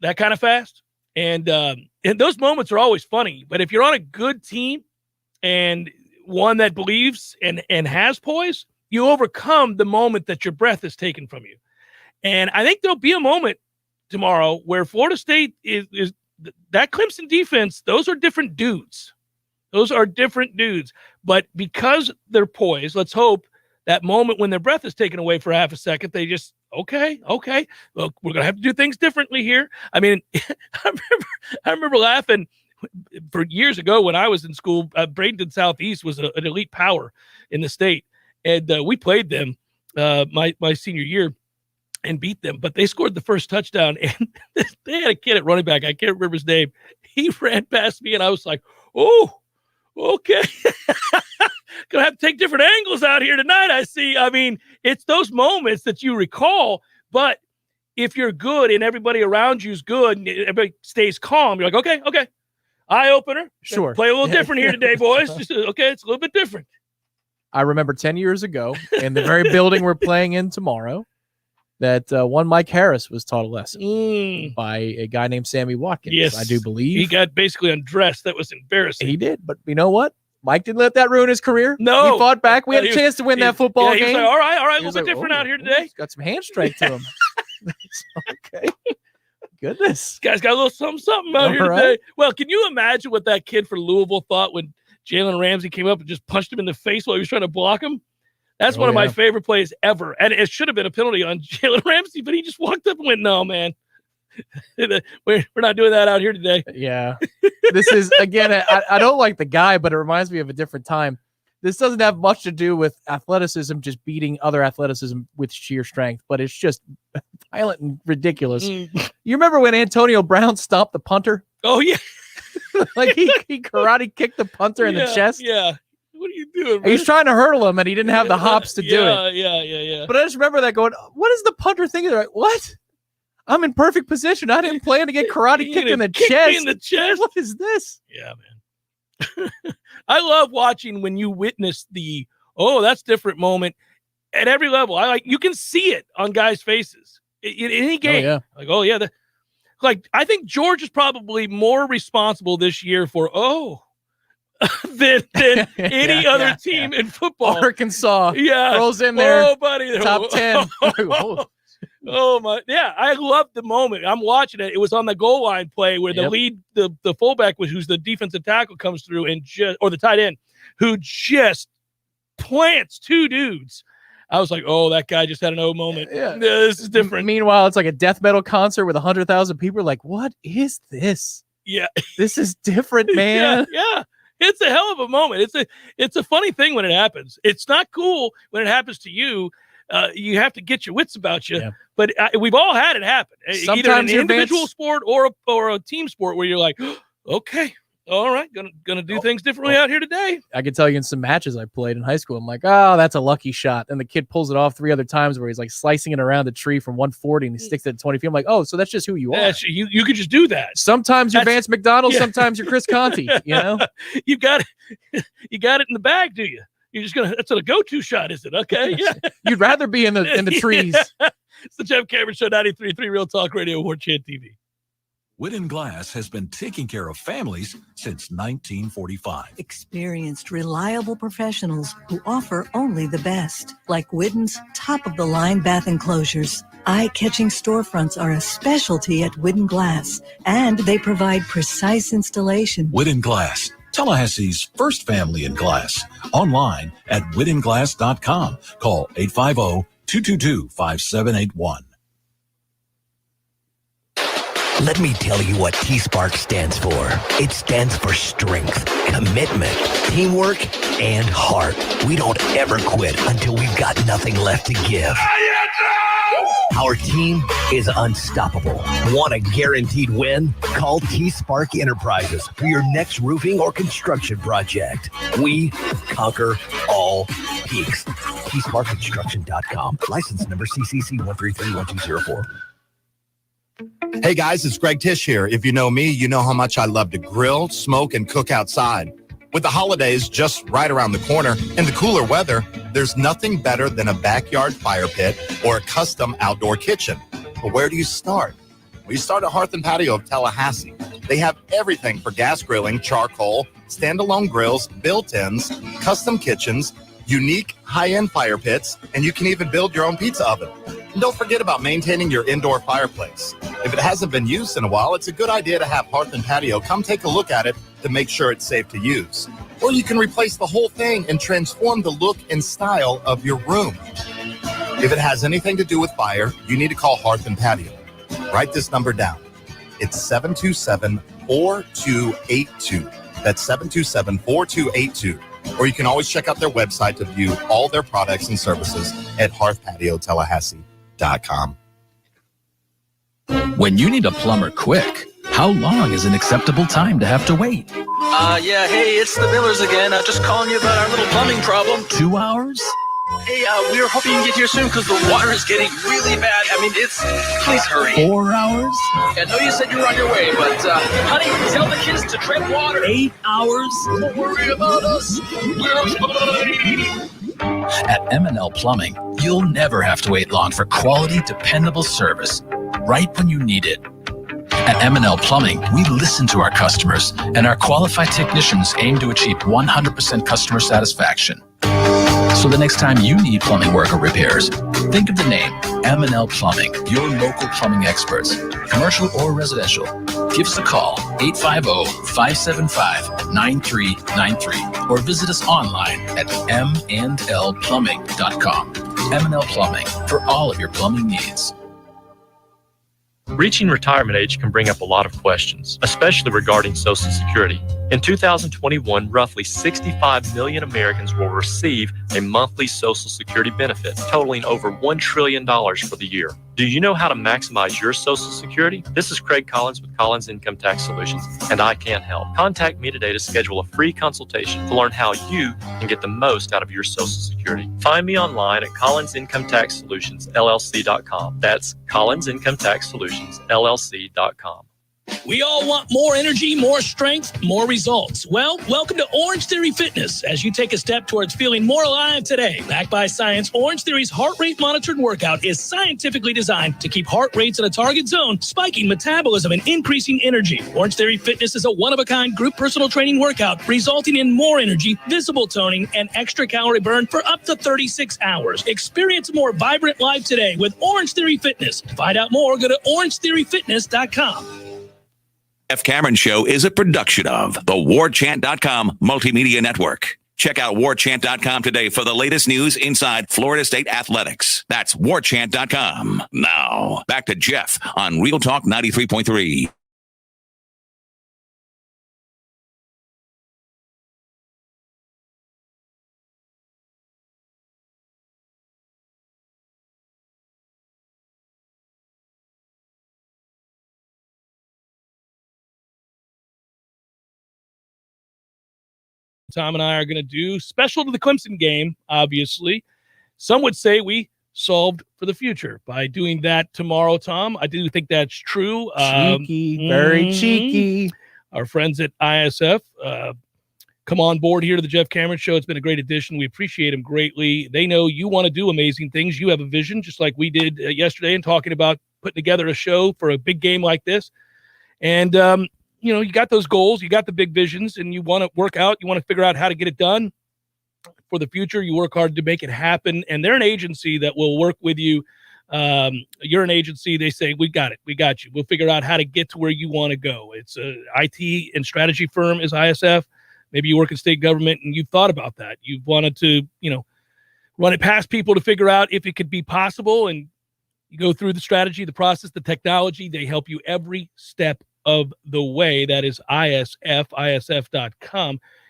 that kind of fast. And those moments are always funny. But if you're on a good team and one that believes and has poise, you overcome the moment that your breath is taken from you. And I think there'll be a moment tomorrow where Florida State is that Clemson defense, those are different dudes. Those are different dudes. But because they're poised, let's hope that moment when their breath is taken away for half a second, they just, okay. Well, we're going to have to do things differently here. I mean, I remember laughing for years ago when I was in school. Bradenton Southeast was an elite power in the state. And we played them my senior year and beat them. But they scored the first touchdown, and they had a kid at running back. I can't remember his name. He ran past me, and I was like, oh, okay. Gonna have to take different angles out here tonight, I see. I mean, it's those moments that you recall, but if you're good and everybody around you is good and everybody stays calm, you're like, okay. Eye opener. Sure. Play a little different here today, boys. Just okay, it's a little bit different. I remember 10 years ago in the very building we're playing in tomorrow that one Mike Harris was taught a lesson by a guy named Sammy Watkins, yes, I do believe. He got basically undressed. That was embarrassing. He did, but you know what? Mike didn't let that ruin his career. No. He fought back. We had a chance to win that football game. He was like, all right, a little bit different out here today. He's got some hand strength to him. Okay. Goodness. This guy's got a little something out here today. Well, can you imagine what that kid for Louisville thought when Jalen Ramsey came up and just punched him in the face while he was trying to block him? That's one of my favorite plays ever. And it should have been a penalty on Jalen Ramsey, but he just walked up and went, no, man. We're not doing that out here today. Yeah. This is, again, I don't like the guy, but it reminds me of a different time. This doesn't have much to do with athleticism, just beating other athleticism with sheer strength, but it's just violent and ridiculous. You remember when Antonio Brown stopped the punter? Oh, yeah. Like he karate kicked the punter in the chest? Yeah. What are you doing, man? He's trying to hurdle him, and he didn't have the hops to do it. Yeah. But I just remember that going, what is the punter thinking? They're like, what? I'm in perfect position. I didn't plan to get karate kicked in the chest. Me in the chest. What is this? Yeah, man. I love watching when you witness the, that's different moment at every level. You can see it on guys' faces in any game. I think George is probably more responsible this year for, than any other team in football. Arkansas rolls in there. Oh, buddy. Top 10. Oh, my. Yeah, I love the moment. I'm watching it. It was on the goal line play where the lead, the fullback, who's the defensive tackle, comes through or the tight end, who just plants two dudes. I was like, that guy just had an moment. Yeah, this is different. Meanwhile, it's like a death metal concert with 100,000 people. Like, what is this? Yeah. This is different, man. Yeah. It's a hell of a moment. It's a funny thing when it happens. It's not cool when it happens to you, you have to get your wits about you. Yeah. But we've all had it happen, either in Sometimes an your individual advance- sport or a team sport where you're like, okay, all right, gonna do things differently out here today. I can tell you in some matches I played in high school, I'm like, oh, that's a lucky shot. And the kid pulls it off 3 other times where he's like slicing it around the tree from 140 and he sticks it at 20 feet. I'm like, oh, so that's just who you are. Yeah, you could just do that. Sometimes you're Vance McDonald, yeah. sometimes you're Chris Conti, you know? You got it in the bag, do you? You're just that's a go-to shot, is it? Okay, yeah. You'd rather be in the trees. Yeah. It's the Jeff Cameron Show, 93.3 Real Talk Radio, Warchant TV. Whitten Glass has been taking care of families since 1945. Experienced, reliable professionals who offer only the best, like Whitten's top-of-the-line bath enclosures. Eye-catching storefronts are a specialty at Whitten Glass, and they provide precise installation. Whitten Glass, Tallahassee's first family in glass. Online at whittenglass.com. Call 850-222-5781. Let me tell you what T-Spark stands for. It stands for strength, commitment, teamwork, and heart. We don't ever quit until we've got nothing left to give. Our team is unstoppable. Want a guaranteed win? Call T-Spark Enterprises for your next roofing or construction project. We conquer all peaks. TSparkConstruction.com. License number CCC 1331204. Hey guys, it's Greg Tish here. If you know me, you know how much I love to grill, smoke, and cook outside. With the holidays just right around the corner and the cooler weather, there's nothing better than a backyard fire pit or a custom outdoor kitchen. But where do you start? Well, you start at Hearth and Patio of Tallahassee. They have everything for gas grilling, charcoal, standalone grills, built-ins, custom kitchens, unique high-end fire pits, and you can even build your own pizza oven. And don't forget about maintaining your indoor fireplace. If it hasn't been used in a while, it's a good idea to have Hearth and Patio come take a look at it to make sure it's safe to use. Or you can replace the whole thing and transform the look and style of your room. If it has anything to do with fire, you need to call Hearth and Patio. Write this number down. It's 727-4282. That's 727-4282. Or you can always check out their website to view all their products and services at hearthpatiotallahassee.com. When you need a plumber quick, how long is an acceptable time to have to wait? Yeah, hey, it's the Millers again. Just calling you about our little plumbing problem. 2 hours? Hey, we were hoping you can get here soon because the water is getting really bad. I mean, please hurry. 4 hours? I know you said you were on your way, but, honey, tell the kids to tread water. 8 hours? Don't worry about us. We're fine. At M&L Plumbing, you'll never have to wait long for quality, dependable service right when you need it. At M&L Plumbing, we listen to our customers, and our qualified technicians aim to achieve 100% customer satisfaction. So the next time you need plumbing work or repairs, think of the name M&L Plumbing, your local plumbing experts, commercial or residential. Give us a call, 850-575-9393, or visit us online at mndlplumbing.com. M&L Plumbing, for all of your plumbing needs. Reaching retirement age can bring up a lot of questions, especially regarding Social Security. In 2021, roughly 65 million Americans will receive a monthly Social Security benefit, totaling over $1 trillion for the year. Do you know how to maximize your Social Security? This is Craig Collins with Collins Income Tax Solutions, and I can help. Contact me today to schedule a free consultation to learn how you can get the most out of your Social Security. Find me online at collinsincometaxsolutionsllc.com. That's collinsincometaxsolutionsllc.com. We all want more energy, more strength, more results. Well, welcome to Orange Theory Fitness as you take a step towards feeling more alive today. Backed by science, Orange Theory's heart rate monitored workout is scientifically designed to keep heart rates in a target zone, spiking metabolism and increasing energy. Orange Theory Fitness is a one-of-a-kind group personal training workout resulting in more energy, visible toning, and extra calorie burn for up to 36 hours. Experience a more vibrant life today with Orange Theory Fitness. To find out more, go to orangetheoryfitness.com. Jeff Cameron Show is a production of the Warchant.com Multimedia Network. Check out Warchant.com today for the latest news inside Florida State athletics. That's Warchant.com. Now, back to Jeff on Real Talk 93.3. Tom and I are going to do, special to the Clemson game, obviously. Some would say we solved for the future by doing that tomorrow, Tom. I do think that's true. Cheeky, very cheeky. Our friends at ISF come on board here to the Jeff Cameron Show. It's been a great addition. We appreciate them greatly. They know you want to do amazing things. You have a vision, just like we did yesterday in talking about putting together a show for a big game like this. And, you got those goals, you got the big visions, and you want to work out, you want to figure out how to get it done for the future. You work hard to make it happen. And they're an agency that will work with you. You're an agency. They say, we got it. We got you. We'll figure out how to get to where you want to go. It's a IT and strategy firm is ISF. Maybe you work in state government and you've thought about that. You've wanted to, run it past people to figure out if it could be possible. And you go through the strategy, the process, the technology. They help you every step of the way. That is isf.com.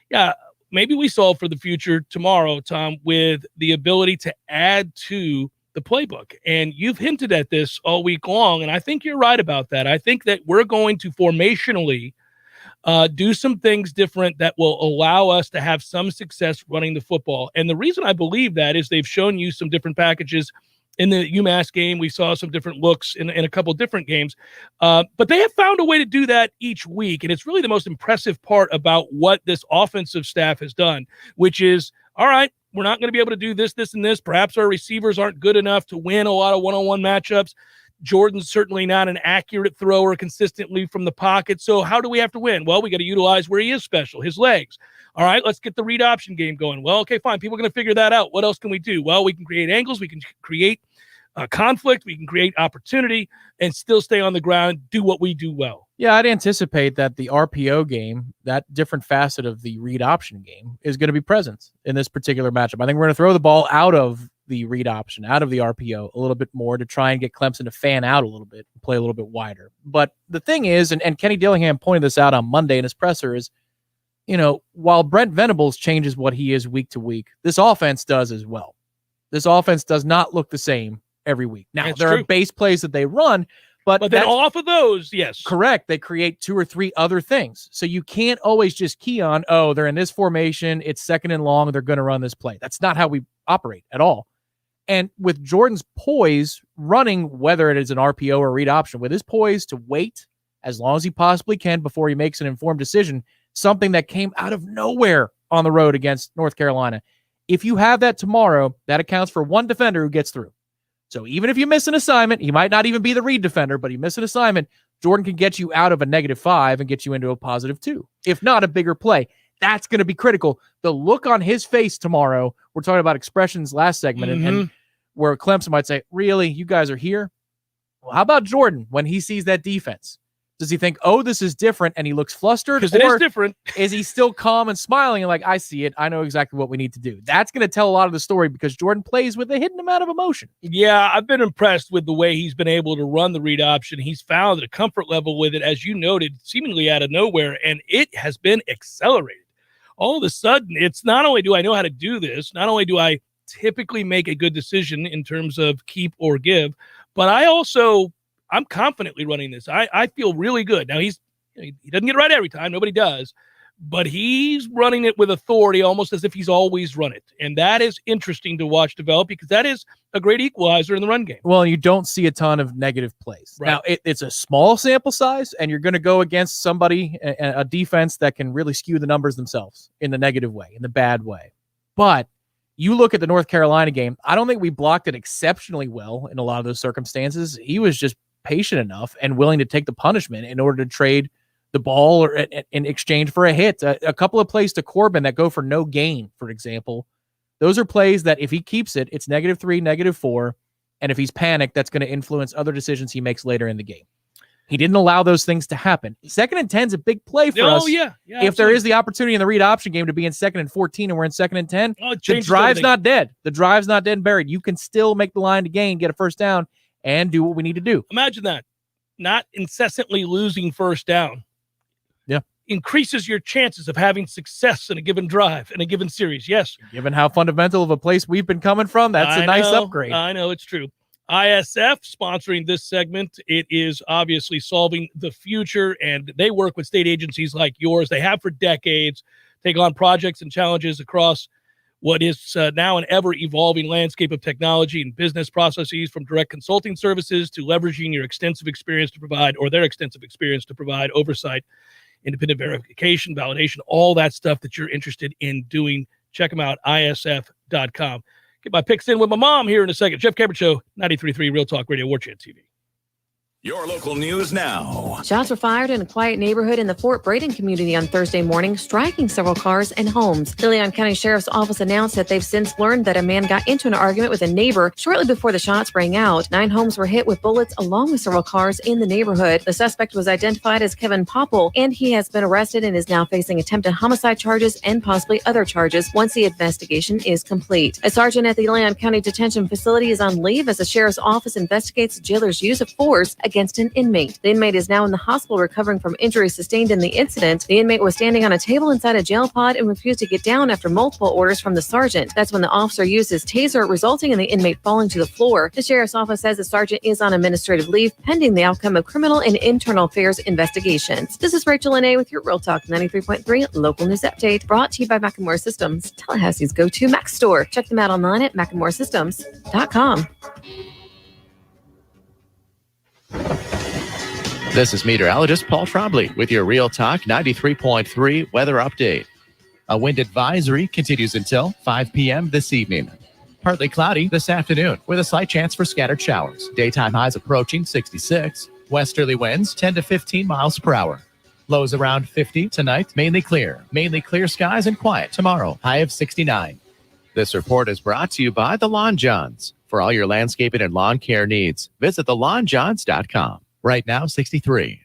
Yeah, maybe we solve for the future tomorrow, Tom, with the ability to add to the playbook. And you've hinted at this all week long, and I think you're right about that. I think that we're going to formationally do some things different that will allow us to have some success running the football. And the reason I believe that is they've shown you some different packages. In the UMass game, we saw some different looks in a couple different games. But they have found a way to do that each week. And it's really the most impressive part about what this offensive staff has done, which is, all right, we're not going to be able to do this, this, and this. Perhaps our receivers aren't good enough to win a lot of one-on-one matchups. Jordan's certainly not an accurate thrower consistently from the pocket. So how do we have to win? Well, we got to utilize where he is special, his legs. All right, let's get the read option game going. Well, okay, fine. People are going to figure that out. What else can we do? Well, we can create angles. We can create conflict. We can create opportunity and still stay on the ground, do what we do well. Yeah, I'd anticipate that the RPO game, that different facet of the read option game, is going to be present in this particular matchup. I think we're going to throw the ball out of the read option, out of the RPO a little bit more to try and get Clemson to fan out a little bit and play a little bit wider. But the thing is, and Kenny Dillingham pointed this out on Monday in his presser, is, while Brent Venables changes what he is week to week, this offense does as well. This offense does not look the same every week. Now, there are base plays that they run, but then off of those, yes. Correct. They create 2 or 3 other things. So you can't always just key on, they're in this formation, it's second and long, they're going to run this play. That's not how we operate at all. And with Jordan's poise running, whether it is an RPO or read option, with his poise to wait as long as he possibly can before he makes an informed decision, something that came out of nowhere on the road against North Carolina. If you have that tomorrow, that accounts for 1 defender who gets through. So even if you miss an assignment, he might not even be the read defender, but you miss an assignment, Jordan can get you out of a -5 and get you into a +2, if not a bigger play. That's going to be critical. The look on his face tomorrow, we're talking about expressions last segment, and where Clemson might say, really, you guys are here? Well, how about Jordan when he sees that defense? Does he think, this is different, and he looks flustered? Because it is different. Is he still calm and smiling and like, I see it, I know exactly what we need to do? That's going to tell a lot of the story because Jordan plays with a hidden amount of emotion. Yeah, I've been impressed with the way he's been able to run the read option. He's found a comfort level with it, as you noted, seemingly out of nowhere, and it has been accelerated. All of a sudden, it's not only do I know how to do this, not only do I typically make a good decision in terms of keep or give, but I'm confidently running this. I feel really good. Now, he doesn't get it right every time. Nobody does. But he's running it with authority almost as if he's always run it. And that is interesting to watch develop because that is a great equalizer in the run game. Well, you don't see a ton of negative plays. Right. Now, it's a small sample size, and you're going to go against somebody, a defense that can really skew the numbers themselves in the negative way, in the bad way. But you look at the North Carolina game, I don't think we blocked it exceptionally well in a lot of those circumstances. He was just patient enough and willing to take the punishment in order to trade the ball or in exchange for a hit. A couple of plays to Corbin that go for no gain, for example. Those are plays that if he keeps it, it's -3, -4. And if he's panicked, that's going to influence other decisions he makes later in the game. He didn't allow those things to happen. 2nd and 10 is a big play for us. Yeah, if there is the opportunity in the read option game to be in 2nd and 14 and we're in 2nd and 10, the drive's not dead. The drive's not dead and buried. You can still make the line to gain, get a first down, and do what we need to do. Imagine that. Not incessantly losing first down. Yeah. Increases your chances of having success in a given drive, in a given series. Yes. Given how fundamental of a place we've been coming from, that's a nice upgrade. I know, it's true. ISF sponsoring this segment. It is obviously solving the future, and they work with state agencies like yours. They have for decades Take on projects and challenges across what is now an ever-evolving landscape of technology and business processes, from direct consulting services to leveraging your extensive experience to provide, or their extensive experience to provide oversight, independent verification, validation, all that stuff that you're interested in doing. Check them out, isf.com. Get my picks in with my mom here in a second. Jeff Cameron Show, 93.3 Real Talk Radio, Warchant TV. Your local news now. Shots were fired in a quiet neighborhood in the Fort Braden community on Thursday morning, striking several cars and homes. The Leon County Sheriff's Office announced that they've since learned that a man got into an argument with a neighbor shortly before the shots rang out. 9 homes were hit with bullets along with several cars in the neighborhood. The suspect was identified as Kevin Popple, and he has been arrested and is now facing attempted homicide charges and possibly other charges once the investigation is complete. A sergeant at the Leon County Detention Facility is on leave as the Sheriff's Office investigates the jailer's use of force against an inmate. The inmate is now in the hospital recovering from injuries sustained in the incident. The inmate was standing on a table inside a jail pod and refused to get down after multiple orders from the sergeant. That's when the officer used his taser, resulting in the inmate falling to the floor. The Sheriff's Office says the sergeant is on administrative leave pending the outcome of criminal and internal affairs investigations. This is Rachel Lene with your Real Talk 93.3 local news update, brought to you by McEnmore Systems, Tallahassee's go-to Mac store. Check them out online at McEnmoreSystems.com. This is meteorologist Paul Trombley with your Real Talk 93.3 weather update. A wind advisory continues until 5 p.m. this evening. Partly cloudy this afternoon with a slight chance for scattered showers. Daytime highs approaching 66. Westerly winds 10 to 15 miles per hour. Lows around 50 tonight. Mainly clear skies and quiet tomorrow. High of 69. This report is brought to you by the Lawn Johns. For all your landscaping and lawn care needs, visit thelawnjohns.com. Right now, 63.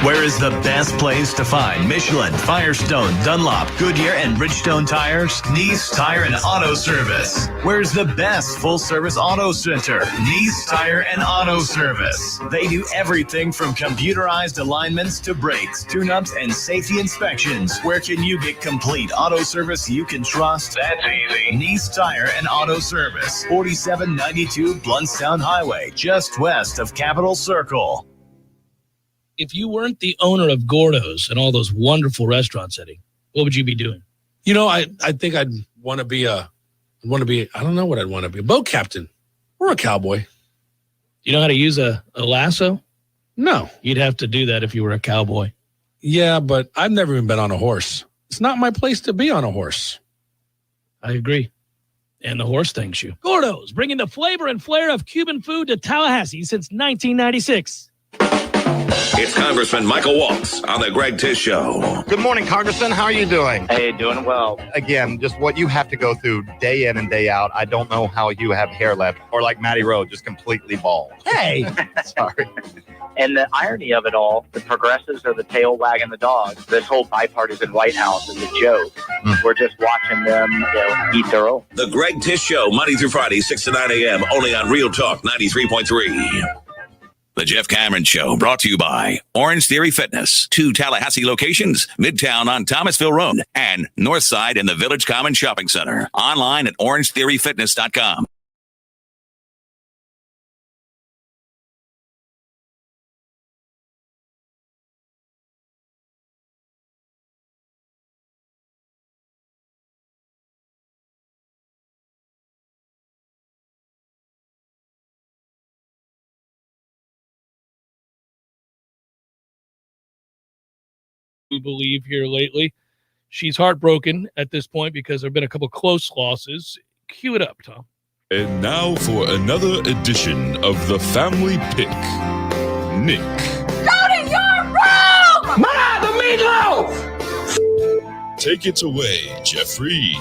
Where is the best place to find Michelin, Firestone, Dunlop, Goodyear, and Bridgestone tires? Nice Tire and Auto Service. Where's the best full-service auto center? Nice Tire and Auto Service. They do everything from computerized alignments to brakes, tune-ups, and safety inspections. Where can you get complete auto service you can trust? That's easy. Nice Tire and Auto Service. 4792 Bluntstown Highway, just west of Capitol Circle. If you weren't the owner of Gordo's and all those wonderful restaurants, Eddie, what would you be doing? You know, I think I'd want to be I don't know what I'd want to be, a boat captain or a cowboy. You know how to use a lasso? No. You'd have to do that if you were a cowboy. Yeah, but I've never even been on a horse. It's not my place to be on a horse. I agree. And the horse thanks you. Gordo's, bringing the flavor and flair of Cuban food to Tallahassee since 1996. It's Congressman Michael Waltz on the Greg Tish Show. Good morning, Congressman. How are you doing? Hey, doing well. Again, just what you have to go through day in and day out. I don't know how you have hair left, or like Matty Rowe, just completely bald. Hey! Sorry. And the irony of it all, the progressives are the tail wagging the dog. This whole bipartisan White House is a joke. We're just watching them eat their own. The Greg Tish Show, Monday through Friday, 6 to 9 a.m., only on Real Talk 93.3. The Jeff Cameron Show, brought to you by Orange Theory Fitness. 2 Tallahassee locations, Midtown on Thomasville Road and Northside in the Village Common Shopping Center. Online at orangetheoryfitness.com. We believe here lately. She's heartbroken at this point because there have been a couple close losses. Cue it up, Tom. And now for another edition of the Family Pick. Nick. Go to your room! Ma, the meatloaf! Take it away, Jeffrey.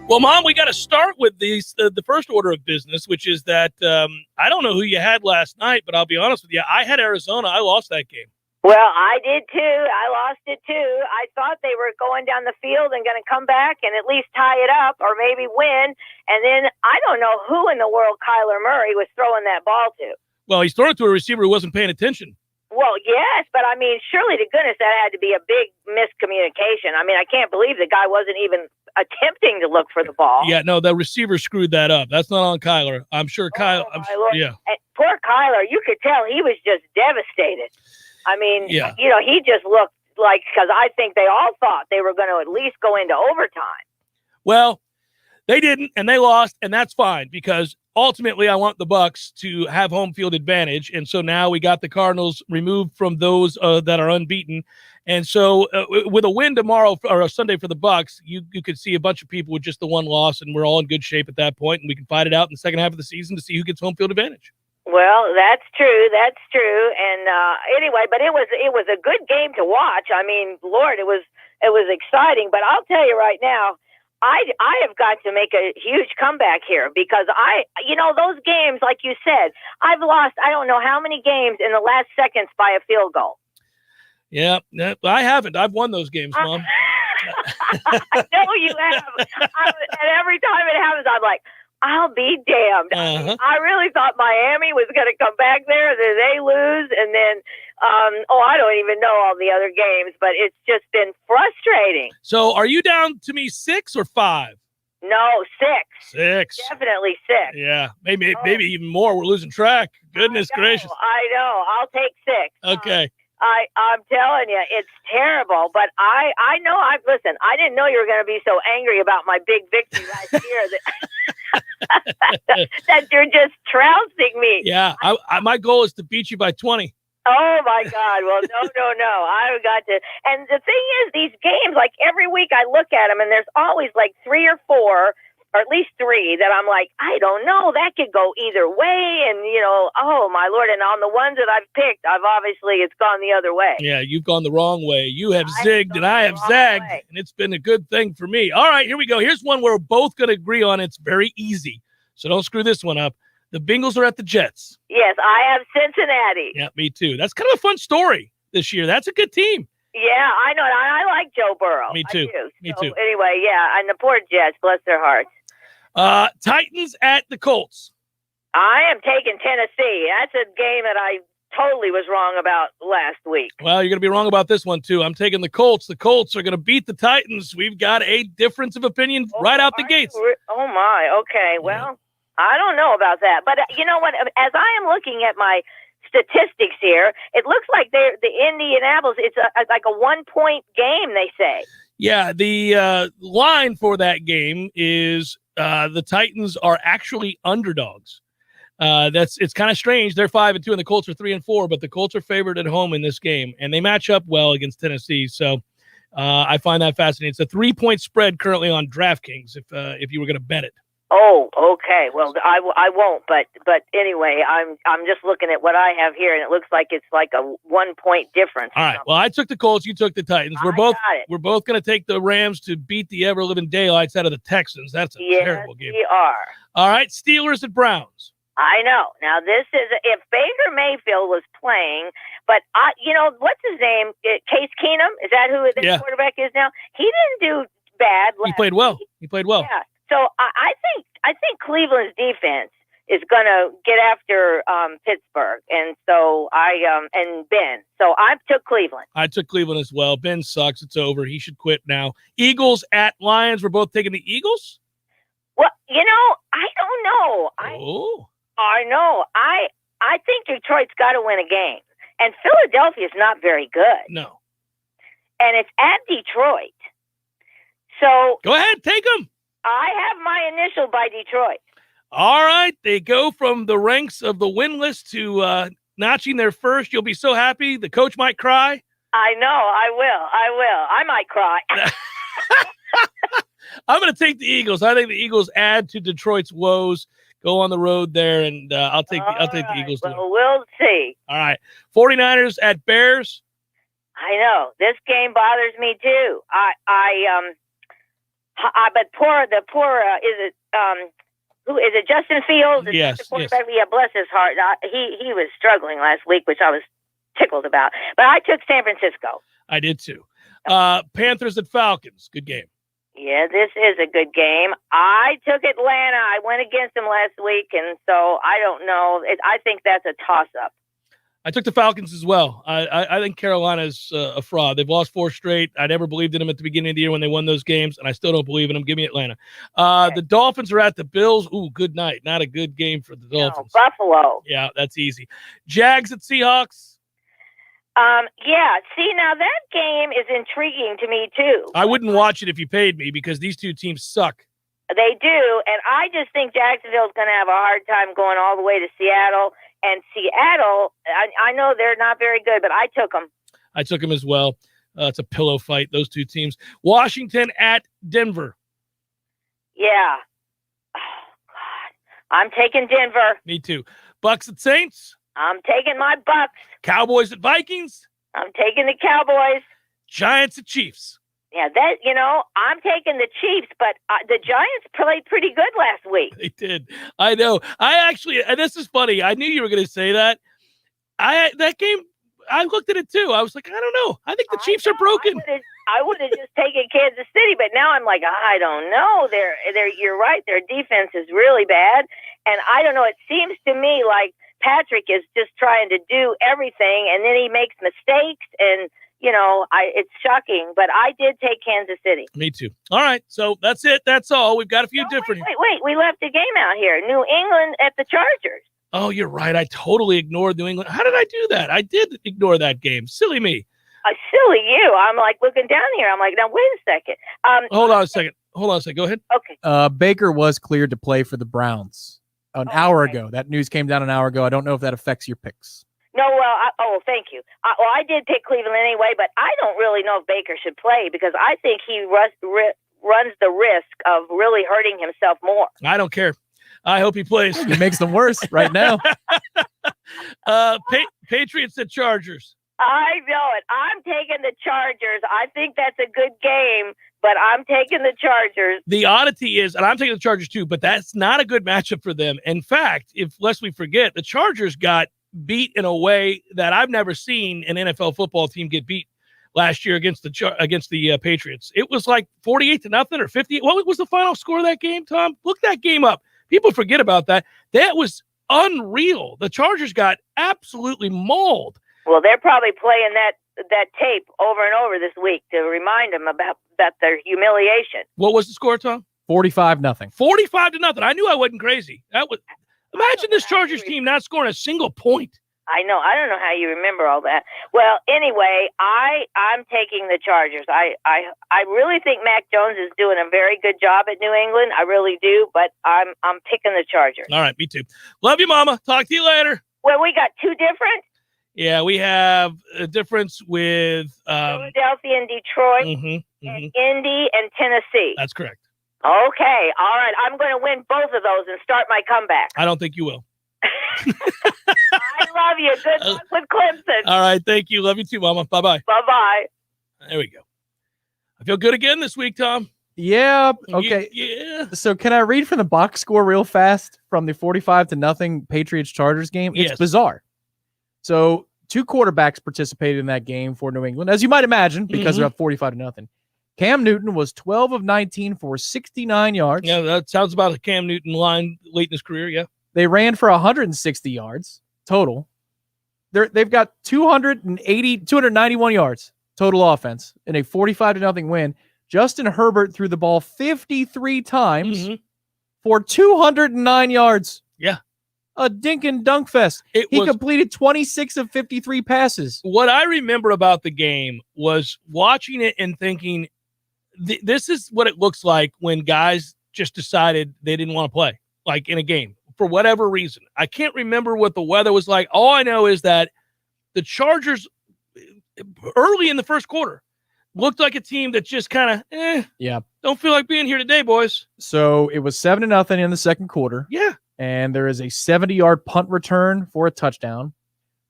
Well, Mom, we got to start with the first order of business, which is that I don't know who you had last night, but I'll be honest with you. I had Arizona. I lost that game. Well, I did too. I lost it too. I thought they were going down the field and going to come back and at least tie it up or maybe win. And then I don't know who in the world Kyler Murray was throwing that ball to. Well, he's throwing it to a receiver who wasn't paying attention. Well, yes, but I mean, surely to goodness that had to be a big miscommunication. I mean, I can't believe the guy wasn't even attempting to look for the ball. Yeah, no, the receiver screwed that up. That's not on Kyler. I'm sure Kyler. Yeah. And poor Kyler, you could tell he was just devastated. I mean, yeah. You know, he just looked because I think they all thought they were going to at least go into overtime. Well, they didn't, and they lost, and that's fine because ultimately I want the Bucks to have home field advantage, and so now we got the Cardinals removed from those that are unbeaten. And so with a win tomorrow or a Sunday for the Bucks, you could see a bunch of people with just the one loss, and we're all in good shape at that point, and we can fight it out in the second half of the season to see who gets home field advantage. Well, that's true. That's true. And anyway, but it was a good game to watch. I mean, Lord, it was exciting. But I'll tell you right now, I have got to make a huge comeback here because those games, like you said, I've lost I don't know how many games in the last seconds by a field goal. Yeah, I haven't. I've won those games, Mom. I know you have. And every time it happens, I'm like, I'll be damned. I really thought Miami was going to come back there, and then they lose, and then, I don't even know all the other games, but it's just been frustrating. So are you down to me 6 or 5? No, 6. 6. Definitely 6. Yeah, maybe even more. We're losing track. Goodness gracious. I know. I'll take 6. Okay. I'm telling you, it's terrible. But I know. Listen. I didn't know you were going to be so angry about my big victory last year that you're just trouncing me. Yeah, my goal is to beat you by 20. Oh my God! Well, no. I've got to. And the thing is, these games, like every week, I look at them, and there's always like 3 or 4. Or at least 3 that I'm like, I don't know. That could go either way. And, oh, my Lord. And on the ones that I've picked, it's gone the other way. Yeah, you've gone the wrong way. You have zigged and I have zagged. And it's been a good thing for me. All right, here we go. Here's one we're both going to agree on. It's very easy. So don't screw this one up. The Bengals are at the Jets. Yes, I have Cincinnati. Yeah, me too. That's kind of a fun story this year. That's a good team. Yeah, I know. I like Joe Burrow. Me too. Me too. Anyway, yeah, and the poor Jets, bless their hearts. Titans at the Colts. I am taking Tennessee. That's a game that I totally was wrong about last week. Well, you're going to be wrong about this one, too. I'm taking the Colts. The Colts are going to beat the Titans. We've got a difference of opinion right out the gates. Oh, my. Okay. Well, I don't know about that. But you know what? As I am looking at my statistics here, it looks like the Indianapolis, it's like a 1-point game, they say. Yeah, the line for that game is the Titans are actually underdogs. It's kind of strange. They're 5-2 and the Colts are 3-4, but the Colts are favored at home in this game, and they match up well against Tennessee. So I find that fascinating. It's a 3-point spread currently on DraftKings if you were going to bet it. Oh, okay. Well, I won't, but anyway, I'm just looking at what I have here, and it looks like it's like a 1-point difference. All right. Well, I took the Colts. You took the Titans. We're both going to take the Rams to beat the ever living daylights out of the Texans. That's a terrible game. We are. All right. Steelers at Browns. I know. Now this is if Baker Mayfield was playing, but what's his name? Case Keenum. Is that who the quarterback is now? He didn't do bad. He played well. Yeah. So I think Cleveland's defense is going to get after Pittsburgh, and so and Ben. So I took Cleveland. I took Cleveland as well. Ben sucks. It's over. He should quit now. Eagles at Lions. We're both taking the Eagles. Well, I don't know. I know. I think Detroit's got to win a game, and Philadelphia's not very good. No. And it's at Detroit. So go ahead, take them. I have my initial by Detroit. All right. They go from the ranks of the winless to notching their first. You'll be so happy. The coach might cry. I know. I will. I might cry. I'm going to take the Eagles. I think the Eagles add to Detroit's woes. Go on the road there, and I'll take the Eagles. Well, we'll see. All right. 49ers at Bears. I know. This game bothers me, too. But who is it? Justin Fields? Yes. Yeah, bless his heart. He was struggling last week, which I was tickled about. But I took San Francisco. I did too. Panthers at Falcons. Good game. Yeah, this is a good game. I took Atlanta. I went against them last week, and so I don't know. I think that's a toss-up. I took the Falcons as well. I think Carolina's a fraud. They've lost 4 straight. I never believed in them at the beginning of the year when they won those games, and I still don't believe in them. Give me Atlanta. The Dolphins are at the Bills. Ooh, good night. Not a good game for the Dolphins. No, Buffalo. Yeah, that's easy. Jags at Seahawks. Yeah. See, now that game is intriguing to me too. I wouldn't watch it if you paid me because these two teams suck. They do, and I just think Jacksonville's going to have a hard time going all the way to Seattle. And Seattle, I know they're not very good, but I took them. I took them as well. It's a pillow fight, those two teams. Washington at Denver. Yeah. Oh, God. I'm taking Denver. Me too. Bucks at Saints. I'm taking my Bucks. Cowboys at Vikings. I'm taking the Cowboys. Giants at Chiefs. Yeah, I'm taking the Chiefs, but the Giants played pretty good last week. They did. I know. And this is funny. I knew you were going to say that. That game, I looked at it too. I was like, I don't know. I think the Chiefs are broken. I would have just taken Kansas City, but now I'm like, I don't know. You're right. Their defense is really bad, and I don't know. It seems to me like Patrick is just trying to do everything, and then he makes mistakes, and it's shocking, but I did take Kansas City. Me too. All right, so that's it. That's all. We've got a few different. Wait. We left a game out here. New England at the Chargers. Oh, you're right. I totally ignored New England. How did I do that? I did ignore that game. Silly me. Silly you. I'm like looking down here. I'm like, now wait a second. Hold on a second. Go ahead. Okay. Baker was cleared to play for the Browns an hour ago. That news came down an hour ago. I don't know if that affects your picks. No, well, thank you. I did pick Cleveland anyway, but I don't really know if Baker should play because I think he runs the risk of really hurting himself more. I don't care. I hope he plays. He makes them worse right now. Patriots at Chargers. I know it. I'm taking the Chargers. I think that's a good game, but I'm taking the Chargers. The oddity is, and I'm taking the Chargers too, but that's not a good matchup for them. In fact, lest we forget, the Chargers got beat in a way that I've never seen an NFL football team get beat last year against the Patriots. It was like 48-0 or 50. What was the final score of that game, Tom? Look that game up. People forget about that. That was unreal. The Chargers got absolutely mauled. Well, they're probably playing that tape over and over this week to remind them about their humiliation. What was the score, Tom? 45-0. 45-0. I knew I wasn't crazy. Imagine this Chargers team not scoring a single point. I know. I don't know how you remember all that. Well, anyway, I'm taking the Chargers. I really think Mac Jones is doing a very good job at New England. I really do, but I'm picking the Chargers. All right, me too. Love you, Mama. Talk to you later. Well, we got two different. Yeah, we have a difference with Philadelphia and Detroit, and Indy and Tennessee. That's correct. Okay, all right. I'm going to win both of those and start my comeback. I don't think you will. I love you. Good luck with Clemson. All right, thank you. Love you too, Mama. Bye-bye. Bye-bye. There we go. I feel good again this week, Tom. Yeah. Okay. Yeah. So can I read from the box score real fast from the 45-0 Patriots-Chargers game? It's Yes. bizarre. So 2 quarterbacks participated in that game for New England, as you might imagine, because they're up 45-0. Cam Newton was 12 of 19 for 69 yards. Yeah, that sounds about a Cam Newton line late in his career, yeah. They ran for 160 yards total. They've got 291 yards total offense in a 45-0 win. Justin Herbert threw the ball 53 times for 209 yards. Yeah. A dink and dunk fest. He completed 26 of 53 passes. What I remember about the game was watching it and thinking, this is what it looks like when guys just decided they didn't want to play, like in a game, for whatever reason. I can't remember what the weather was like. All I know is that the Chargers, early in the first quarter, looked like a team that just kind of, don't feel like being here today, boys. So it was 7-0 in the second quarter. Yeah. And there is a 70-yard punt return for a touchdown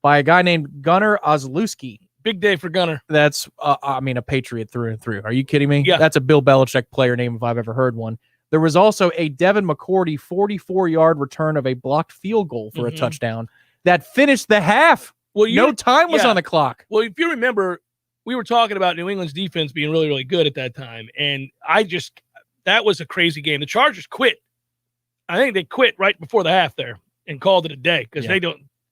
by a guy named Gunnar Ozlewski. Big day for Gunnar. That's, a Patriot through and through. Are you kidding me? Yeah. That's a Bill Belichick player name if I've ever heard one. There was also a Devin McCourty 44-yard return of a blocked field goal for a touchdown that finished the half. Well, no time was on the clock. Well, if you remember, we were talking about New England's defense being really, really good at that time. And that was a crazy game. The Chargers quit. I think they quit right before the half there and called it a day because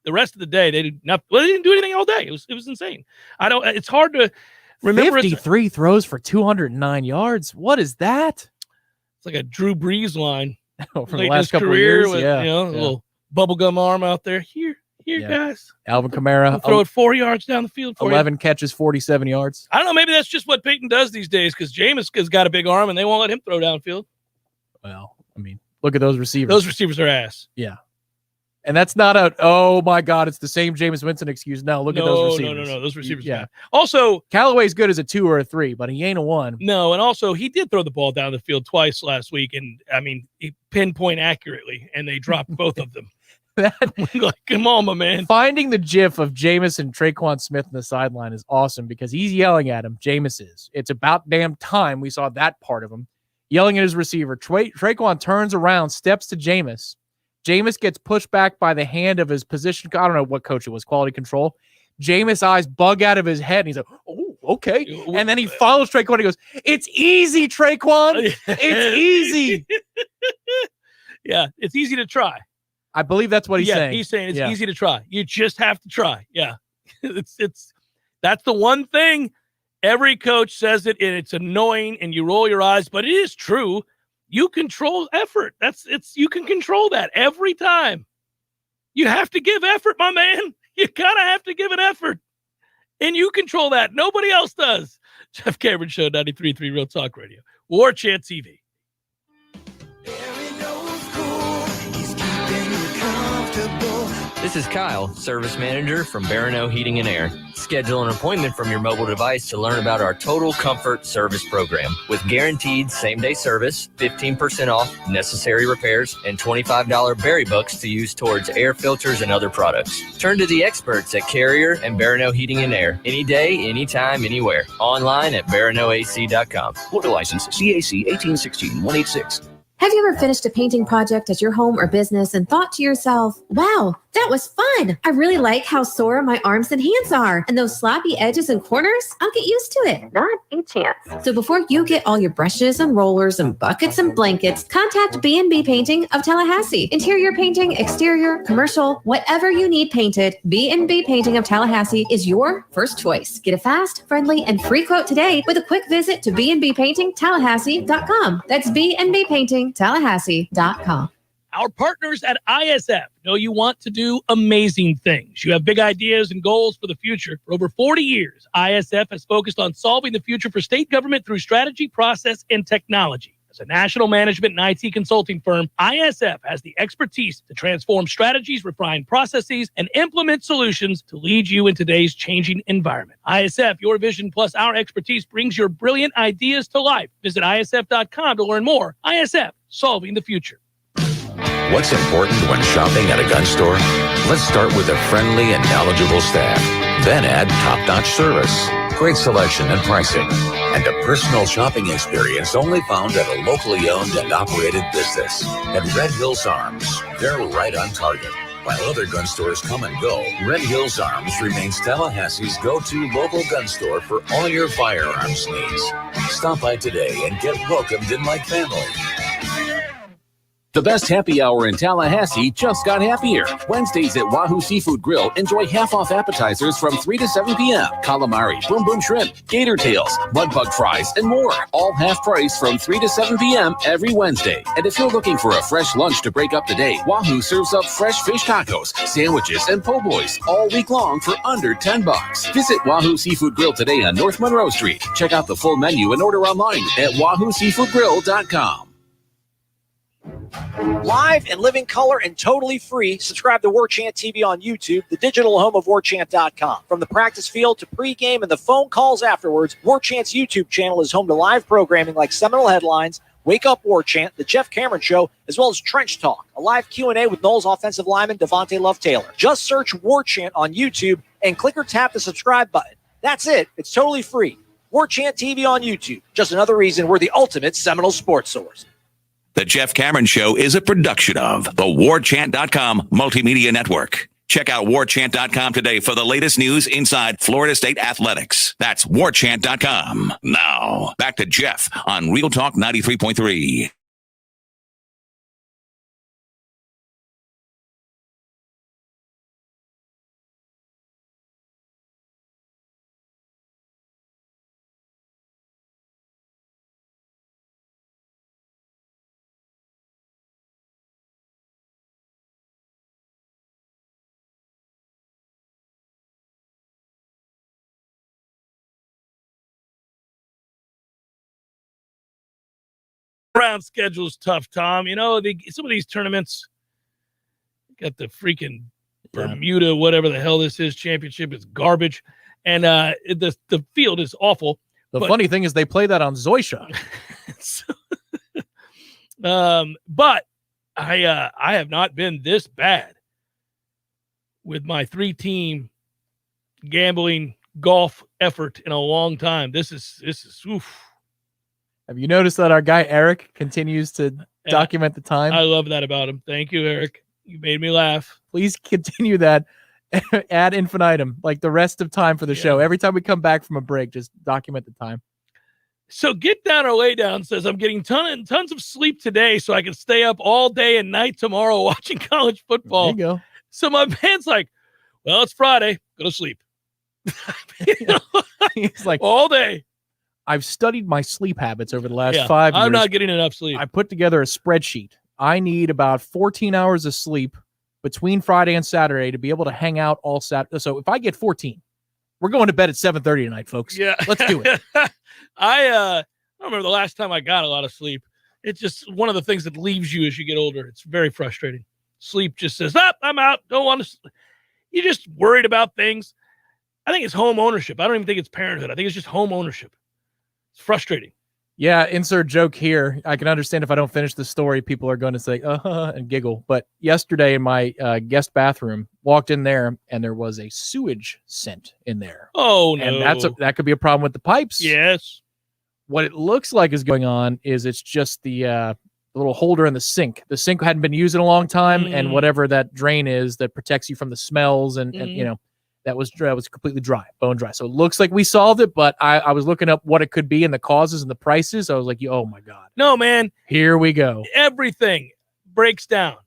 the rest of the day, they did not. Well, they didn't do anything all day. It was insane. It's hard to remember. 53 throws for 209 yards. What is that? It's like a Drew Brees line from the last couple of years. with, a little bubblegum arm out there. Here Here, guys. Alvin Kamara. He'll throw it 4 yards down the field for 11 catches, 47 yards. I don't know. Maybe that's just what Peyton does these days because Jameis has got a big arm and they won't let him throw downfield. Well, I mean, look at those receivers. Those receivers are ass. Yeah. And that's not a, oh, my God, it's the same Jameis Winston excuse. No, look at those receivers. No. Those receivers. Yeah. Bad. Also, Callaway's good as a 2 or a 3, but he ain't a 1. No, and also he did throw the ball down the field twice last week, and I mean, he pinpoint accurately, and they dropped both of them. Like, come on, my man. Finding the gif of Jameis and Traquan Smith in the sideline is awesome because he's yelling at him. Jameis is. It's about damn time we saw that part of him. Yelling at his receiver. Traquan turns around, steps to Jameis. Jameis gets pushed back by the hand of his position. I don't know what coach it was, quality control. Jameis' eyes bug out of his head, and he's like, oh, okay. And then he follows Traquan. He goes, it's easy, Traquan. It's easy. Yeah, it's easy to try. I believe that's what he's saying. He's saying it's easy to try. You just have to try. Yeah. That's the one thing every coach says it, and it's annoying, and you roll your eyes, but it is true. You control effort. You can control that every time. You have to give effort, my man. You gotta have to give an effort. And you control that. Nobody else does. Jeff Cameron Show, 93.3 Real Talk Radio. Warchant TV. This is Kyle, service manager from Barano Heating and Air. Schedule an appointment from your mobile device to learn about our Total Comfort Service Program. With guaranteed same-day service, 15% off necessary repairs, and $25 berry bucks to use towards air filters and other products. Turn to the experts at Carrier and Barano Heating and Air. Any day, anytime, anywhere. Online at baranoac.com. Florida license CAC 1816-186. Have you ever finished a painting project at your home or business and thought to yourself, wow, that was fun. I really like how sore my arms and hands are. And those sloppy edges and corners, I'll get used to it. Not a chance. So before you get all your brushes and rollers and buckets and blankets, contact B&B Painting of Tallahassee. Interior painting, exterior, commercial, whatever you need painted, B&B Painting of Tallahassee is your first choice. Get a fast, friendly, and free quote today with a quick visit to bnbpaintingtallahassee.com. That's B&B Painting Tallahassee.com. Our partners at ISF know you want to do amazing things. You have big ideas and goals for the future. For over 40 years, ISF has focused on solving the future for state government through strategy, process, and technology. As a national management and IT consulting firm, ISF has the expertise to transform strategies, refine processes, and implement solutions to lead you in today's changing environment. ISF, your vision plus our expertise brings your brilliant ideas to life. Visit ISF.com to learn more. ISF, solving the future. What's important when shopping at a gun store? Let's start with a friendly and knowledgeable staff. Then add top-notch service, great selection and pricing, and a personal shopping experience only found at a locally owned and operated business. At Red Hills Arms, they're right on target. While other gun stores come and go, Red Hills Arms remains Tallahassee's go-to local gun store for all your firearms needs. Stop by today and get welcomed in like family. The best happy hour in Tallahassee just got happier. Wednesdays at Wahoo Seafood Grill, enjoy half-off appetizers from 3 to 7 p.m. Calamari, boom boom shrimp, gator tails, mudbug fries, and more. All half price from 3 to 7 p.m. every Wednesday. And if you're looking for a fresh lunch to break up the day, Wahoo serves up fresh fish tacos, sandwiches, and po' boys all week long for under $10. Visit Wahoo Seafood Grill today on North Monroe Street. Check out the full menu and order online at wahooseafoodgrill.com. Live and living color and totally free. Subscribe to Warchant TV on YouTube, the digital home of Warchant.com. From the practice field to pregame and the phone calls afterwards, Warchant's YouTube channel is home to live programming like Seminole Headlines, Wake Up Warchant, The Jeff Cameron Show, as well as Trench Talk, a live Q&A with Noles offensive lineman Devontae Love-Taylor. Just search Warchant on YouTube and click or tap the subscribe button. That's it. It's totally free. Warchant TV on YouTube. Just another reason we're the ultimate Seminole sports source. The Jeff Cameron Show is a production of the Warchant.com Multimedia Network. Check out Warchant.com today for the latest news inside Florida State athletics. That's Warchant.com. Now, back to Jeff on Real Talk 93.3. Round schedule is tough, Tom. You know, some of these tournaments got the freaking Bermuda, whatever the hell this is, championship is garbage, and the field is awful. The funny thing is they play that on Zoysia. But I have not been this bad with my 3-team gambling golf effort in a long time. This is oof. Have you noticed that our guy Eric continues to document the time? I love that about him. Thank you, Eric. You made me laugh. Please continue that ad infinitum, like the rest of time for the show. Every time we come back from a break, just document the time. So Get Down or Lay Down says, I'm getting tons of sleep today so I can stay up all day and night tomorrow watching college football. There you go. So my man's like, well, it's Friday. Go to sleep. He's like, all day. I've studied my sleep habits over the last 5 years. I'm not getting enough sleep. I put together a spreadsheet. I need about 14 hours of sleep between Friday and Saturday to be able to hang out all Saturday. So if I get 14, we're going to bed at 7:30 tonight, folks. Yeah. Let's do it. I don't remember the last time I got a lot of sleep. It's just one of the things that leaves you as you get older. It's very frustrating. Sleep just says, I'm out. Don't want to. You're just worried about things. I think it's home ownership. I don't even think it's parenthood. I think it's just home ownership. It's frustrating. Yeah, insert joke here. I can understand if I don't finish the story, people are going to say, and giggle. But yesterday in my guest bathroom, walked in there, and there was a sewage scent in there. Oh, no. And that could be a problem with the pipes. Yes. What it looks like is going on is it's just the little holder in the sink. The sink hadn't been used in a long time, and whatever that drain is that protects you from the smells and you know, that was completely dry, bone dry. So it looks like we solved it, but I was looking up what it could be and the causes and the prices. I was like, oh my God. No, man. Here we go. Everything breaks down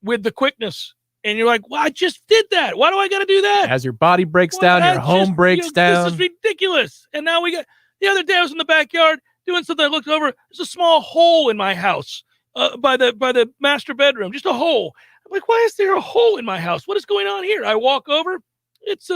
with the quickness. And you're like, well, I just did that. Why do I got to do that? As your body breaks down, your home breaks down. This is ridiculous. And now the other day I was in the backyard doing something. I looked over. There's a small hole in my house by the master bedroom, just a hole. I'm like, why is there a hole in my house? What is going on here? I walk over. It's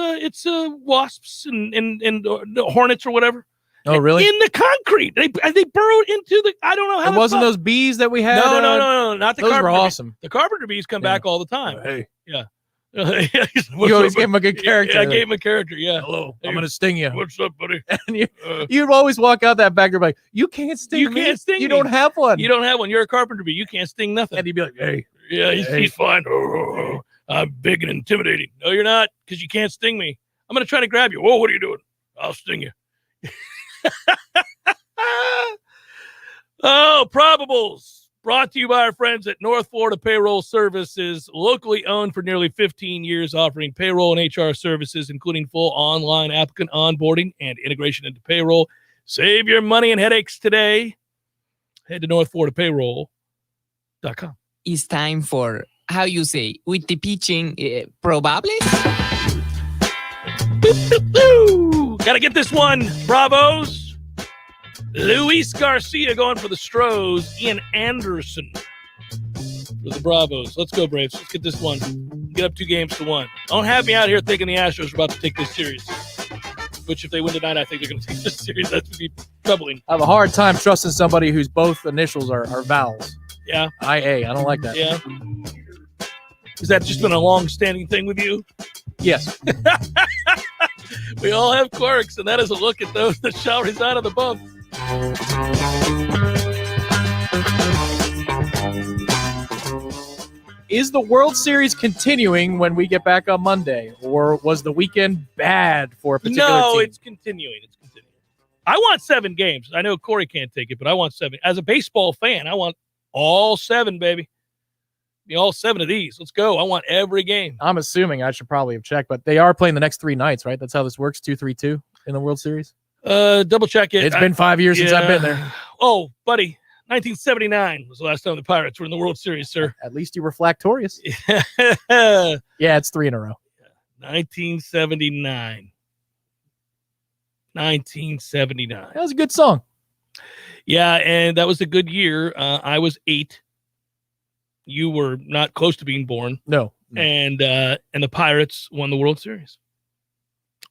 wasps and hornets or whatever. Oh, really? In the concrete. They burrowed into the. I don't know how. It wasn't those bees that we had. No, not the those carpenter were awesome. bees. The carpenter bees come back all the time. Hey. Yeah. You always gave him a good character. Yeah, I gave him a character. Yeah. Hello, I'm gonna sting you. What's up, buddy? And you'd always walk out that back door like, you can't sting me. You can't sting me. You don't have one. You don't have one. You're a carpenter bee. You can't sting nothing. And he'd be like, hey. Yeah, he's fine. I'm big and intimidating. No, you're not, because you can't sting me. I'm going to try to grab you. Whoa, what are you doing? I'll sting you. Oh, Probables. Brought to you by our friends at North Florida Payroll Services, locally owned for nearly 15 years, offering payroll and HR services, including full online applicant onboarding and integration into payroll. Save your money and headaches today. Head to northfloridapayroll.com. It's time for, how you say, with the pitching, probables? Got to get this one. Bravos. Luis Garcia going for the Stros. Ian Anderson for the Bravos. Let's go, Braves. Let's get this one. Get up 2-1. Don't have me out here thinking the Astros are about to take this series. Which, if they win tonight, I think they're going to take this series. That would be troubling. I have a hard time trusting somebody whose both initials are vowels. Yeah. IA. I don't like that. Yeah. Has that just been a long-standing thing with you? Yes. We all have quirks, and that is a look at those that shall reside on the bump. Is the World Series continuing when we get back on Monday, or was the weekend bad for a particular team? It's continuing. I want 7 games. I know Corey can't take it, but I want 7. As a baseball fan, I want all 7, baby. All 7 of these. Let's go. I want every game. I'm assuming, I should probably have checked, but they are playing the next 3 nights, right? That's how this works, 2-3-2 in the World Series? Double check it. It's been 5 years since I've been there. Oh, buddy. 1979 was the last time the Pirates were in the World Series, sir. At least you were flactorious. Yeah, it's 3 in a row. 1979. 1979. That was a good song. Yeah, and that was a good year. I was 8. You were not close to being born. No. And the Pirates won the World Series.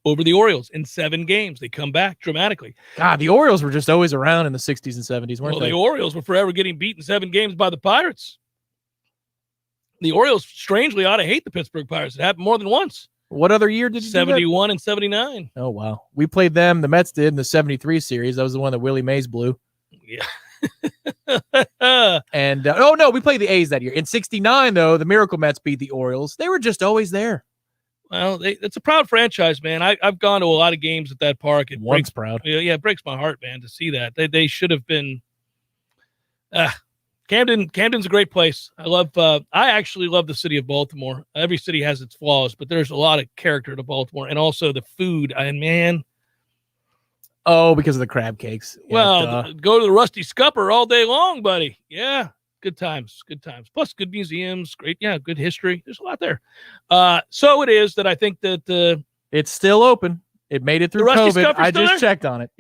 over the Orioles in 7 games. They come back dramatically. God, the Orioles were just always around in the 60s and 70s, weren't Well, they? the Orioles were forever getting beaten 7 games by the Pirates. The Orioles strangely ought to hate the Pittsburgh Pirates. It happened more than once. What other year did you do that? 71 and 79. Oh, wow. We played them. The Mets did in the 73 series. That was the one that Willie Mays blew. Yeah. And, oh, no, we played the A's that year. In 69, though, the Miracle Mets beat the Orioles. They were just always there. Well, it's a proud franchise, man. I've gone to a lot of games at that park. Once proud. Yeah, it breaks my heart, man, to see that. They should have been Camden's a great place. I actually love the city of Baltimore. Every city has its flaws, but there's a lot of character to Baltimore, and also the food. And man, oh, because of the crab cakes. Yeah, well, go to the Rusty Scupper all day long, buddy. Yeah, good times. Plus, good museums, good history. There's a lot there. So it is that I think that it's still open. It made it through COVID. I just checked on it.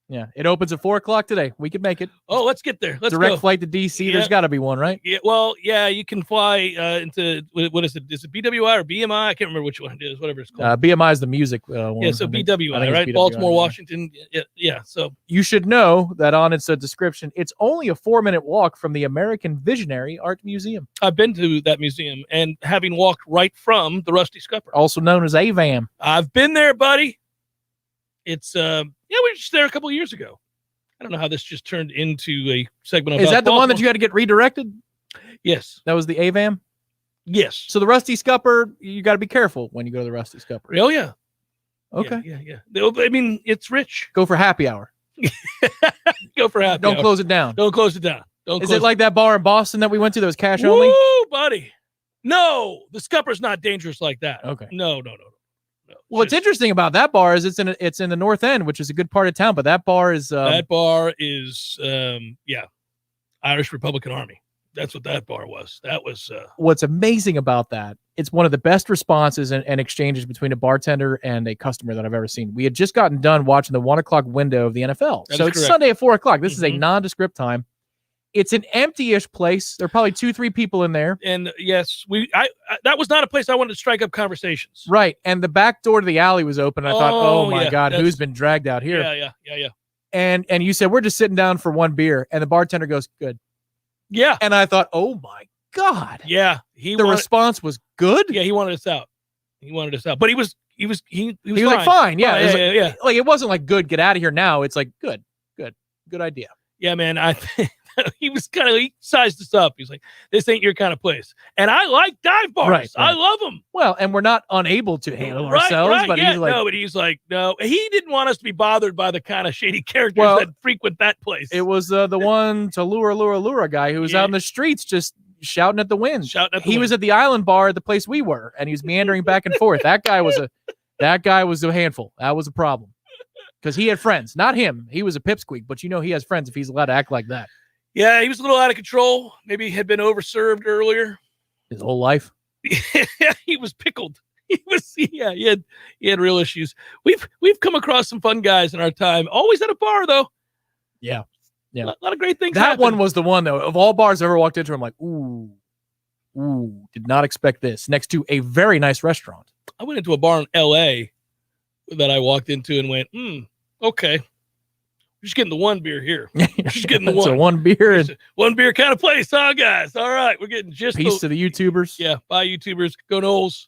Yeah, it opens at 4:00 today. We can make it. Oh, let's get there. Let's Direct go. flight to DC. There's got to be one, right? Yeah. Well, yeah, you can fly into what is it? Is it BWI or BMI? I can't remember which one it is. Whatever it's called. BMI is the music one. Yeah, so BWI, right? BWI, Baltimore, yeah. Washington. Yeah. So you should know that on its description, it's only a 4-minute walk from the American Visionary Art Museum. I've been to that museum, and having walked right from the Rusty Scupper, also known as AVAM. I've been there, buddy. It's we were just there a couple of years ago. I don't know how this just turned into a segment. Is that the one that you had to get redirected? Yes. That was the AVAM? Yes. So the Rusty Scupper, you got to be careful when you go to the Rusty Scupper. Oh, yeah. Okay. Yeah. I mean, it's rich. Go for happy hour. Go for happy Don't hour. close it down. Don't close it down. Is it like that bar in Boston that we went to that was cash only? Woo, buddy. No, the Scupper's not dangerous like that. Okay. No. Well, what's interesting about that bar is it's in the North End, which is a good part of town. But that bar is Irish Republican Army. That's what that bar was. That was what's amazing about that. It's one of the best responses and exchanges between a bartender and a customer that I've ever seen. We had just gotten done watching the 1:00 window of the NFL, so it's Sunday at 4:00. This is a nondescript time. It's an empty-ish place. There are probably 2-3 people in there. And yes, that was not a place I wanted to strike up conversations. Right. And the back door to the alley was open. I thought, oh my God, who's been dragged out here? Yeah. And you said, we're just sitting down for one beer. And the bartender goes, good. Yeah. And I thought, oh my God. Yeah. The response was good. Yeah, he wanted us out. But he was fine. like, fine. Yeah. Yeah. Like, it wasn't like good, get out of here now. It's like, good idea. Yeah, man. I think he sized us up. He's like, this ain't your kind of place. And I like dive bars. Right. I love them. Well, and we're not unable to handle ourselves. But he's like, no. He didn't want us to be bothered by the kind of shady characters that frequent that place. It was the one to lure guy who was out in the streets just shouting at the wind. He was at the Island Bar at the place we were, and he was meandering back and forth. That guy was a handful. That was a problem. Because he had friends. Not him. He was a pipsqueak, but he has friends if he's allowed to act like that. Yeah, he was a little out of control. Maybe he had been overserved earlier. His whole life. He was pickled. He had real issues. We've come across some fun guys in our time. Always at a bar though. Yeah. A lot of great things. That one was the one though. Of all bars I ever walked into, I'm like, ooh, did not expect this. Next to a very nice restaurant. I went into a bar in LA that I walked into and went, okay. We're just getting the one beer here. We're just getting the one. So one beer. One beer kind of place, huh, guys? All right. We're getting just peace to the YouTubers. Yeah. Bye, YouTubers. Go Noles.